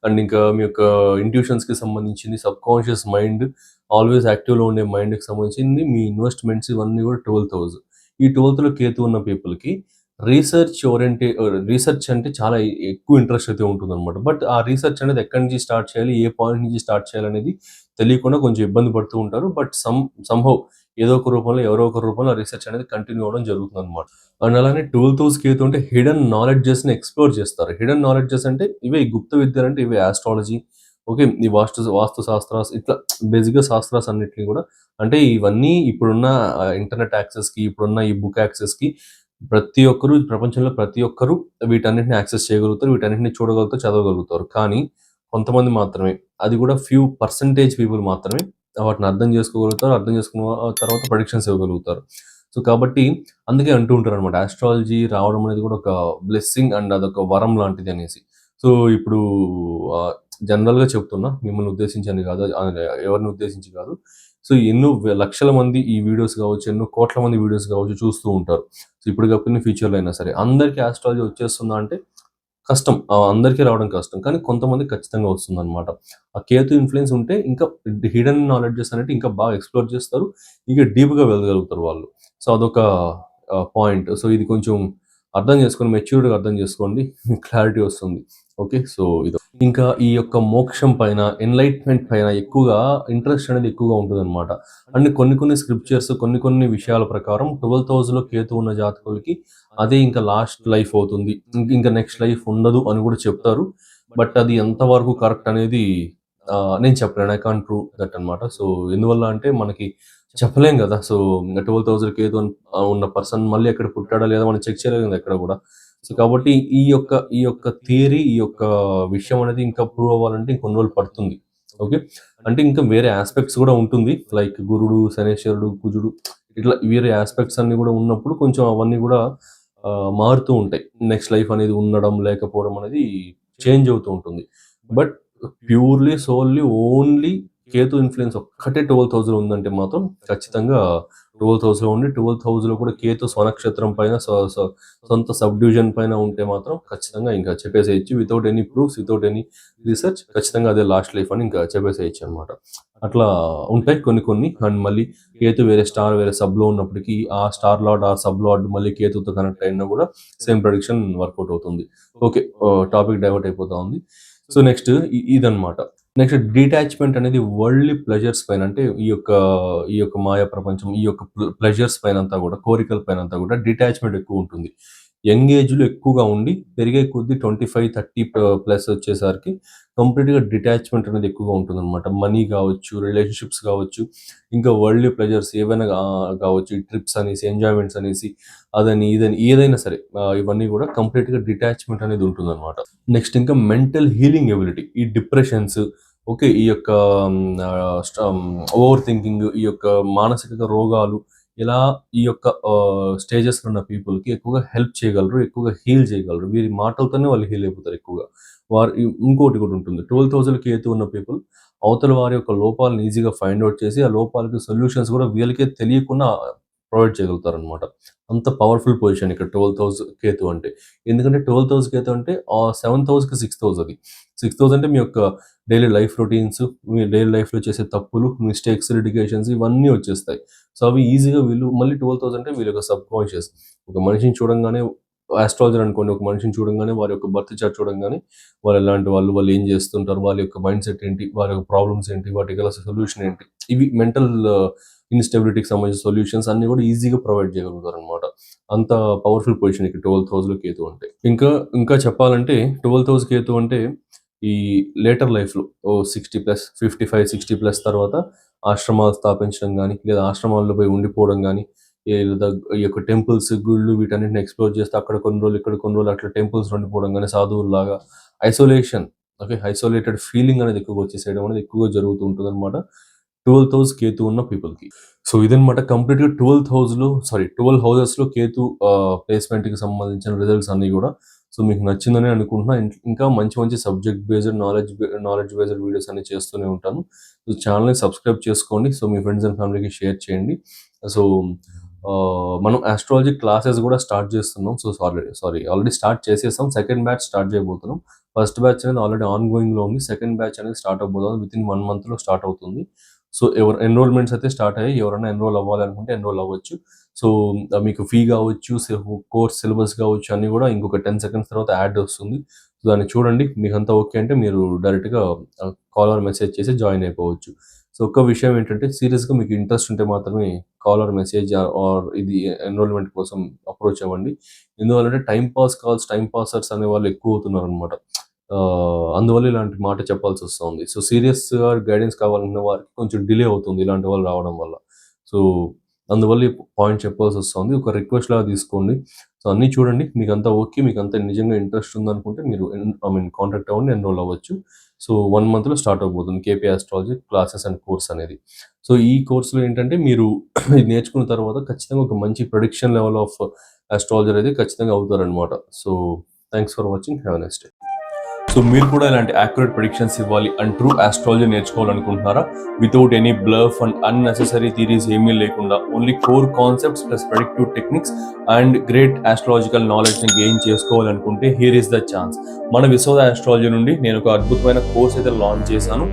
అండ్ ఇంకా మీ యొక్క ఇంట్యూషన్స్‌కి సంబంధించింది, సబ్‌కాన్షియస్ మైండ్ ఆల్వేస్ యాక్టివ్‌లో ఉండే మైండ్‌కి సంబంధించింది, మీ ఇన్వెస్ట్‌మెంట్స్ ఇవన్నీ గూడా 12థ్ హౌస్. ఈ 12థ్‌లో కేతు ఉన్న పీపుల్‌కి రీసెర్చ్ అంటే చాలా ఎక్కువ ఇంట్రెస్ట్ అయితే ఉంటుందన్నమాట. బట్ ఆ రీసెర్చ్ అనేది ఎక్కడి నుంచి స్టార్ట్ చేయాలి? ఏ పాయింట్ నుంచి స్టార్ట్ చేయాలనేది తెలియకుండా కొంచెం ఇబ్బంది పడుతూ ఉంటారు. బట్ సమ్‌హౌ ఏదో ఒక రూపంలో, ఎవరో ఒక రూపంలో ఆ రిసర్చ్ అనేది కంటిన్యూ అవ్వడం జరుగుతుందన్నమాట. అండ్ అలానే 12థ్ హౌస్ కేతు అంటే హిడెన్ నాలెడ్జెస్‌ని ఎక్స్‌ప్లోర్ చేస్తారు. హిడెన్ నాలెడ్జెస్ అంటే ఇవే ఈ గుప్త విద్యలంటే ఇవే ఆస్ట్రాలజీ, ఓకే. ఈ వాస్తు శాస్త్రాస్ ఇట్లా బేసిక్‌గా శాస్త్రాస్ అన్నిటిని కూడా అంటే ఇవన్నీ ఇప్పుడున్న ఇంటర్నెట్ యాక్సెస్‌కి, ఇప్పుడున్న ఈ బుక్ యాక్సెస్‌కి ప్రతి ఒక్కరు ప్రపంచంలో ప్రతి ఒక్కరు వీటన్నిటిని యాక్సెస్ చేయగలుగుతారు. వీటన్నిటిని చూడగలుగుతారు, చదవగలుగుతారు. కానీ కొంతమంది మాత్రమే, అది కూడా ఫ్యూ పర్సెంటేజ్ పీపుల్ మాత్రమే వాటిని అర్థం చేసుకోగలుగుతారు. అర్థం చేసుకున్న తర్వాత ప్రెడిక్షన్స్ ఇవ్వగలుగుతారు. సో, కాబట్టి అందుకే అంటూ ఉంటారనమాట. ఆస్ట్రాలజీ రావడం అనేది కూడా ఒక బ్లెస్సింగ్ అండ్ అదొక వరం లాంటిది అనేసి. సో, ఇప్పుడు ఆహ్, జనరల్‌గా చెప్తున్నా. మిమ్మల్ని ఉద్దేశించి అని కాదు. ఎవరిని ఉద్దేశించి కాదు. సో, ఎన్నో లక్షల మంది ఈ వీడియోస్ కావచ్చు, ఎన్నో కోట్ల మంది వీడియోస్ కావచ్చు చూస్తూ ఉంటారు. సో, ఇప్పుడు కాకపోయినా ఫ్యూచర్‌లో అయినా సరే. అందరికి ఆస్ట్రాలజీ వచ్చేస్తుందా అంటే కష్టం. అందరికీ రావడం కష్టం. కానీ కొంతమందికి ఖచ్చితంగా వస్తుందనమాట. ఆ కేతు ఇన్‌ఫ్లూయెన్స్ ఉంటే ఇంకా హిడెన్ నాలెడ్జెస్ అనేటివి ఇంకా బాగా ఎక్స్‌ప్లోర్ చేస్తారు. ఇంకా డీప్‌గా వెళ్ళగలుగుతారు వాళ్ళు. సో, అదొక పాయింట్. సో, ఇది కొంచెం అర్థం చేసుకొని మెచ్యూర్డ్‌గా అర్థం చేసుకోండి. మీకు క్లారిటీ వస్తుంది. ఓకే. సో, ఇంకా ఈ యొక్క మోక్షం పైన, ఎన్‌లైట్‌మెంట్ పైన ఎక్కువగా ఇంట్రెస్ట్ అనేది ఎక్కువగా ఉంటదనమాట. అండ్ కొన్ని స్క్రిప్చర్స్ కొన్ని విషయాల ప్రకారం 12థ్ హౌస్‌లో కేతు ఉన్న జాతకులకి అదే ఇంకా లాస్ట్ లైఫ్ అవుతుంది. ఇంకా నెక్స్ట్ లైఫ్ ఉండదు అని కూడా చెప్తారు. బట్ అది ఎంతవరకు కరెక్ట్ అనేది నేను చెప్పలేను. ఐ కాంట్ ప్రూవ్ దట్ అనమాట. సో, ఎందువల్ల అంటే మనకి చెప్పలేం గదా! సో, 12,000 కేతు ఉన్న పర్సన్ మళ్ళీ ఎక్కడ పుట్టాడా లేదా మనం చెక్ చేయలేం గదా! ఎక్కడ గూడా. సో, కాబట్టి ఈ యొక్క థియరీ, ఈ యొక్క విషయం అనేది ఇంకా ప్రూవ్ అవ్వాలంటే ఇంకొన్ని రోజులు పడుతుంది. ఓకే. అంటే ఇంకా వేరే యాస్పెక్ట్స్ గూడా ఉంటుంది. లైక్ గురుడు, శనేశ్వరుడు, కుజుడు ఇట్లా వేరే యాస్పెక్ట్స్ అన్నీ గూడా ఉన్నప్పుడు కొంచెం అవన్నీ గూడా మారుతూ ఉంటాయి. నెక్స్ట్ లైఫ్ అనేది ఉండడం, లేకపోవడం అనేది చేంజ్ అవుతూ ఉంటుంది. But purely, solely, only Ketu influence ఒక్కటే 12,000 ఉందంటే మాత్రం ఖచ్చితంగా 12th హౌస్లో ఉండి 12th హౌస్లో కూడా కేతు స్వనక్షత్రం పైన సొంత సబ్ డివిజన్ పైన ఉంటే మాత్రం ఖచ్చితంగా ఇంకా చెప్పేసేయచ్చు without any proofs, without any research, ఖచ్చితంగా అదే లాస్ట్ లైఫ్ అని ఇంకా చెప్పేసేయచ్చు అనమాట. అట్లా ఉంటాయి కొన్ని. అండ్ మళ్ళీ కేతు వేరే స్టార్ వేరే సబ్లో ఉన్నప్పటికీ ఆ స్టార్ లార్డ్ ఆ సబ్ లార్డ్ మళ్ళీ కేతుతో కనెక్ట్ అయినా కూడా సేమ్ ప్రెడిక్షన్ వర్కౌట్ అవుతుంది. ఓకే, టాపిక్ డైవర్ట్ అయిపోతా ఉంది. సో నెక్స్ట్ ఇదన్నమాట. నెక్స్ట్ డిటాచ్మెంట్ అనేది వరల్డ్లీ ప్లెజర్స్ పైన, అంటే ఈ యొక్క మాయా ప్రపంచం, ఈ యొక్క ప్లెజర్స్ పైన అంతా కూడా, కోరికల పైన అంతా కూడా డిటాచ్మెంట్ ఎక్కువ ఉంటుంది. యంగ్ ఏజ్లో ఎక్కువగా ఉండి పెరిగే కొద్దీ 25-30 ప్లస్ వచ్చేసరికి కంప్లీట్గా డిటాచ్మెంట్ అనేది ఎక్కువగా ఉంటుంది అనమాట. మనీ కావచ్చు, రిలేషన్షిప్స్ కావచ్చు, ఇంకా వరల్డ్లీ ప్లెజర్స్ ఏవైనా కావచ్చు, ట్రిప్స్ అనేసి, ఎంజాయ్మెంట్స్ అనేసి, అదని ఇదని ఏదైనా సరే ఇవన్నీ కూడా కంప్లీట్గా డిటాచ్మెంట్ అనేది ఉంటుంది అనమాట. నెక్స్ట్ ఇంకా మెంటల్ హీలింగ్ ఎబిలిటీ, ఈ డిప్రెషన్స్, ఓకే, ఈ యొక్క ఓవర్ థింకింగ్, ఈ యొక్క మానసిక రోగాలు, ఇలా ఈ యొక్క స్టేజెస్లో ఉన్న పీపుల్కి ఎక్కువగా హెల్ప్ చేయగలరు, ఎక్కువగా హీల్ చేయగలరు. వీరి మాటలతోనే వాళ్ళు హీల్ అయిపోతారు ఎక్కువగా. వారు ఇంకోటి కూడా ఉంటుంది, 12th హౌస్లో కేతు ఉన్న పీపుల్ అవతల వారి యొక్క లోపాలను ఈజీగా ఫైండ్ అవుట్ చేసి ఆ లోపాలకి సొల్యూషన్స్ కూడా వీళ్ళకే తెలియకుండా ప్రొవైడ్ చేయగలుగుతారు అనమాట. అంత పవర్ఫుల్ పొజిషన్ ఇక్కడ 12th హౌస్ కేతు అంటే. ఎందుకంటే 12th హౌస్ కేతు అంటే 7th హౌస్కి 6th హౌస్, అది 6th హౌస్ అంటే మీ యొక్క డైలీ లైఫ్ రొటీన్స్, మీ డైలీ లైఫ్లో చేసే తప్పులు, మిస్టేక్స్, లిటిగేషన్స్ ఇవన్నీ వచ్చేస్తాయి. సో అవి ఈజీగా వీళ్ళు మళ్ళీ 12th హౌస్ అంటే వీళ్ళ యొక్క సబ్ కాన్షియస్. ఒక మనిషిని చూడంగానే, ఆస్ట్రాలజర్ అనుకోండి, ఒక మనిషిని చూడంగానే వారి యొక్క బర్త్ చార్ట్ చూడంగానే వాళ్ళు ఎలాంటి వాళ్ళు ఏం చేస్తుంటారు, వాళ్ళ యొక్క మైండ్ సెట్ ఏంటి, వారి యొక్క ప్రాబ్లమ్స్ ఏంటి, వాటికి గల సొల్యూషన్ ఏంటి, ఇవి మెంటల్ ఇన్స్టెబిలిటీకి సంబంధించిన సొల్యూషన్స్ అన్ని కూడా ఈజీగా ప్రొవైడ్ చేయగలుగుతారు అనమాట. అంత పవర్ఫుల్ పొజిషన్ ఇక్కడ 12th హౌస్లో కేతు అంటే. ఇంకా చెప్పాలంటే 12th హౌస్ కేతు అంటే ఈ లేటర్ లైఫ్లో 60+, 55-60+ తర్వాత ఆశ్రమాలు స్థాపించడం కానీ, లేదా ఆశ్రమాల్లో పోయి ఉండిపోవడం కానీ, లేదా ఈ యొక్క టెంపుల్స్, గుళ్ళు వీటన్నిటిని ఎక్స్ప్లోర్ చేస్తే అక్కడ కొన్ని రోజులు, ఇక్కడ కొన్ని రోజులు అట్లా టెంపుల్స్ ఉండిపోవడం కానీ, సాధువుల్లాగా ఐసోలేషన్, ఓకే, ఐసోలేటెడ్ ఫీలింగ్ అనేది ఎక్కువగా వచ్చేసేయడం అనేది ఎక్కువగా జరుగుతూ ఉంటుంది అనమాట 12th హౌస్ కేతు ఉన్న పీపుల్కి. సో ఇదనమాట కంప్లీట్గా 12 హౌసెస్లో కేతు ప్లేస్మెంట్కి సంబంధించిన రిజల్ట్స్ అన్నీ కూడా. సో మీకు నచ్చిందని అనుకుంటున్నా. ఇంకా మంచి subject based, knowledge based videos అన్ని చేస్తూనే ఉంటాను. సో ఛానల్ని సబ్స్క్రైబ్ చేసుకోండి. సో మీ ఫ్రెండ్స్ అండ్ ఫ్యామిలీకి షేర్ చేయండి. సో మనం ఆస్ట్రాలజీ క్లాసెస్ కూడా స్టార్ట్ చేస్తున్నాం. సో ఆల్రెడీ స్టార్ట్ చేసేసాం. సెకండ్ బ్యాచ్ స్టార్ట్ చేయబోతున్నాం. ఫస్ట్ బ్యాచ్ అనేది ఆల్రెడీ ఆన్గోయింగ్లో ఉంది. సెకండ్ బ్యాచ్ అనేది స్టార్ట్ అవబోతుంది. విత్ ఇన్ 1 monthలో స్టార్ట్ అవుతుంది. సో ఎన్రోల్మెంట్స్ అయితే స్టార్ట్ అయ్యాయి. ఎవరైనా ఎన్రోల్ అవ్వాలనుకుంటే ఎన్రోల్ అవ్వచ్చు. సో మీకు ఫీ కావచ్చు, కోర్స్ సిలబస్ కావచ్చు, అన్నీ కూడా ఇంకొక 10 seconds తర్వాత యాడ్ వస్తుంది. సో దాన్ని చూడండి. మీకు అంతా ఓకే అంటే మీరు డైరెక్ట్గా కాల్ ఆర్ మెసేజ్ చేసి జాయిన్ అయిపోవచ్చు. సో ఒక్క విషయం ఏంటంటే, సీరియస్గా మీకు ఇంట్రెస్ట్ ఉంటే మాత్రమే కాల్ ఆర్ మెసేజ్ ఆర్ ఇది ఎన్రోల్మెంట్ కోసం అప్రోచ్ అవ్వండి. ఎందువల్లంటే టైం పాసర్స్ అనే వాళ్ళు ఎక్కువ అవుతున్నారు అనమాట. అందువల్ల ఇలాంటి మాట చెప్పాల్సి వస్తుంది. సో సీరియస్గా గైడెన్స్ కావాలన్న వారికి కొంచెం డిలే అవుతుంది ఇలాంటి వాళ్ళు రావడం వల్ల. సో అందువల్ల ఈ పాయింట్ చెప్పాల్సి వస్తుంది. ఒక రిక్వెస్ట్ లాగా తీసుకోండి. సో అన్నీ చూడండి. మీకు అంతా ఓకే, మీకు అంతా నిజంగా ఇంట్రెస్ట్ ఉందనుకుంటే మీరు కాంటాక్ట్ అవ్వండి, ఎన్రోల్ అవ్వచ్చు. సో 1 monthలో స్టార్ట్ అవబోతుంది KP astrology classes and course అనేది. సో ఈ కోర్సులో ఏంటంటే మీరు ఇది నేర్చుకున్న తర్వాత ఖచ్చితంగా ఒక మంచి ప్రొడిక్షన్ లెవెల్ ఆఫ్ ఆస్ట్రాలజర్ అయితే ఖచ్చితంగా అవుతారనమాట. So thanks for watching. Have a nice day. So మీరు కూడా ఇలాంటి యాక్యురేట్ ప్రెడిక్షన్స్ ఇవ్వాలి అండ్ ట్రూ ఆస్ట్రాలజీ నేర్చుకోవాలనుకుంటున్నారా? Without any bluff and unnecessary theories ఏమీ లేకుండా only core concepts plus predictive techniques and great astrological నాలెడ్జ్ని గెయిన్ చేసుకోవాలనుకుంటే హియర్ ఇస్ ద ఛాన్స్. మన విశ్వద ఆస్ట్రాలజీ నుండి నేను ఒక అద్భుతమైన కోర్స్ అయితే లాంచ్ చేశాను.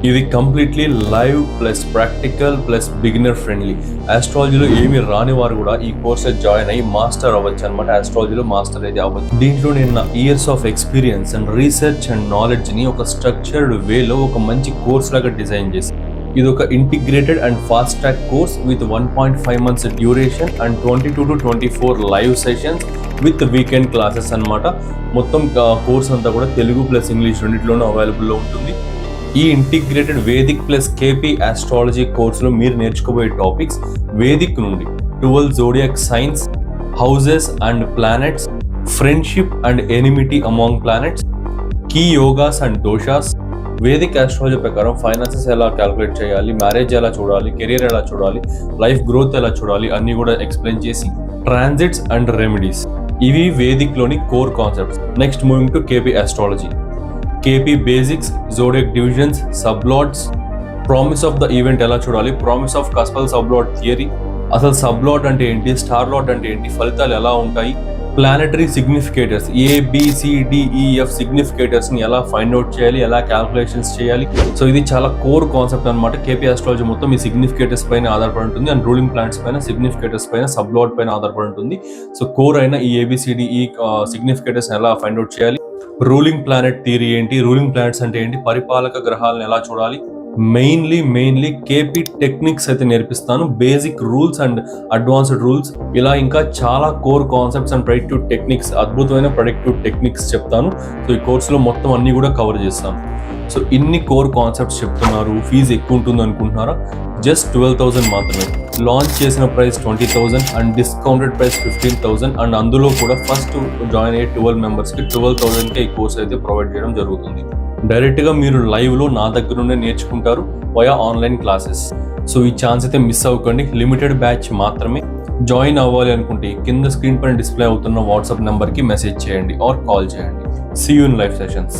ఇది completely live plus practical plus beginner friendly. ఆస్ట్రాలజీలో ఏమి రాని వారు కూడా ఈ కోర్స్ జాయిన్ అయ్యి మాస్టర్ అవ్వచ్చు అనమాట. ఆస్ట్రాలజీలో మాస్టర్ అయితే అవ్వచ్చు. దీంట్లో నేను నా years of experience and research and నాలెడ్జ్ని ఒక స్ట్రక్చర్డ్ వేలో ఒక మంచి కోర్స్ లాగా డిజైన్ చేశాను. ఇది ఒక integrated and fast track course with 1.5 months duration and 22 to 24 live sessions with weekend classes అనమాట. మొత్తం కోర్స్ అంతా కూడా తెలుగు ప్లస్ ఇంగ్లీష్ రెండింటిలోనూ అవైలబుల్లో ఉంటుంది. ఈ integrated Vedic plus KP astrology కోర్సులో మీరు నేర్చుకోబోయే టాపిక్స్ వేదిక్ నుండి 12 zodiac signs, houses and planets, friendship and enmity among planets, key yogas and doshas, Vedic astrology ప్రకారం ఫైనాన్సెస్ ఎలా క్యాలిక్యులేట్ చేయాలి, మ్యారేజ్ ఎలా చూడాలి, కెరీర్ ఎలా చూడాలి, లైఫ్ గ్రోత్ ఎలా చూడాలి అన్నీ కూడా ఎక్స్ప్లెయిన్ చేసి, ట్రాన్సిట్స్ అండ్ రెమెడీస్, ఇవి వేదిక్లోని core concepts. Next moving to KP astrology. KP basics, zodiac divisions, sublords, promise of the event ఎలా చూడాలి, promise of cuspal sublord theory, అసలు సబ్ లాట్ అంటే ఏంటి, స్టార్ లాట్ అంటే ఏంటి, ఫలితాలు ఎలా ఉంటాయి, ప్లానెటరీ సిగ్నిఫికేటర్స్ ABCDEF సిగ్నిఫికేటర్స్ ని ఎలా ఫైండ్ అవుట్ చేయాలి, ఎలా క్యాల్కులేషన్స్ చేయాలి. సో ఇది చాలా కోర్ కాన్సెప్ట్ అనమాట. KP ఆస్ట్రాలజీ మొత్తం ఈ సిగ్నిఫికేటర్స్ పైన ఆధారపడి ఉంటుంది అండ్ రూలింగ్ ప్లానెట్స్ పైన, సిగ్నిఫికేటర్స్ పైన, సబ్ లాట్ పైన ఆధారపడి ఉంటుంది. సో కోర్ అయిన ఈ ABCDE సిగ్నిఫికేటర్స్ ఎలా ఫైండ్ అవుట్ చేయాలి, రూలింగ్ ప్లానెట్ థియరీ ఏంటి, రూలింగ్ ప్లానెట్స్ అంటే ఏంటి, పరిపాలక గ్రహాలను ఎలా చూడాలి, మెయిన్లీ KP టెక్నిక్స్ అయితే నేర్పిస్తాను. Basic rules and advanced rules, ఇలా ఇంకా చాలా core concepts and predictive techniques, అద్భుతమైన ప్రెడిక్టివ్ టెక్నిక్స్ చెప్తాను. సో ఈ కోర్సులో మొత్తం అన్ని కూడా కవర్ చేస్తాను. సో ఇన్ని కోర్ కాన్సెప్ట్స్ చెప్తున్నారు, ఫీజు ఎక్కువ ఉంటుంది అనుకుంటున్నారా? జస్ట్ 12,000 మాత్రమే. లాంచ్ చేసిన price 20,000 and discounted price 15,000 and అందులో కూడా ఫస్ట్ జాయిన్ అయ్యే 12 మెంబర్స్కి 12,000కే ఈ కోర్స్ అయితే ప్రొవైడ్ చేయడం జరుగుతుంది. డైరెక్ట్గా మీరు లైవ్లో నా దగ్గర నుండే నేర్చుకుంటారు వయా ఆన్లైన్ క్లాసెస్. సో ఈ ఛాన్స్ అయితే మిస్ అవ్వకండి. లిమిటెడ్ బ్యాచ్ మాత్రమే. జాయిన్ అవ్వాలి అనుకుంటే కింద స్క్రీన్ పైన డిస్ప్లే అవుతున్న వాట్సాప్ నెంబర్కి మెసేజ్ చేయండి ఆర్ కాల్ చేయండి. See you in live sessions.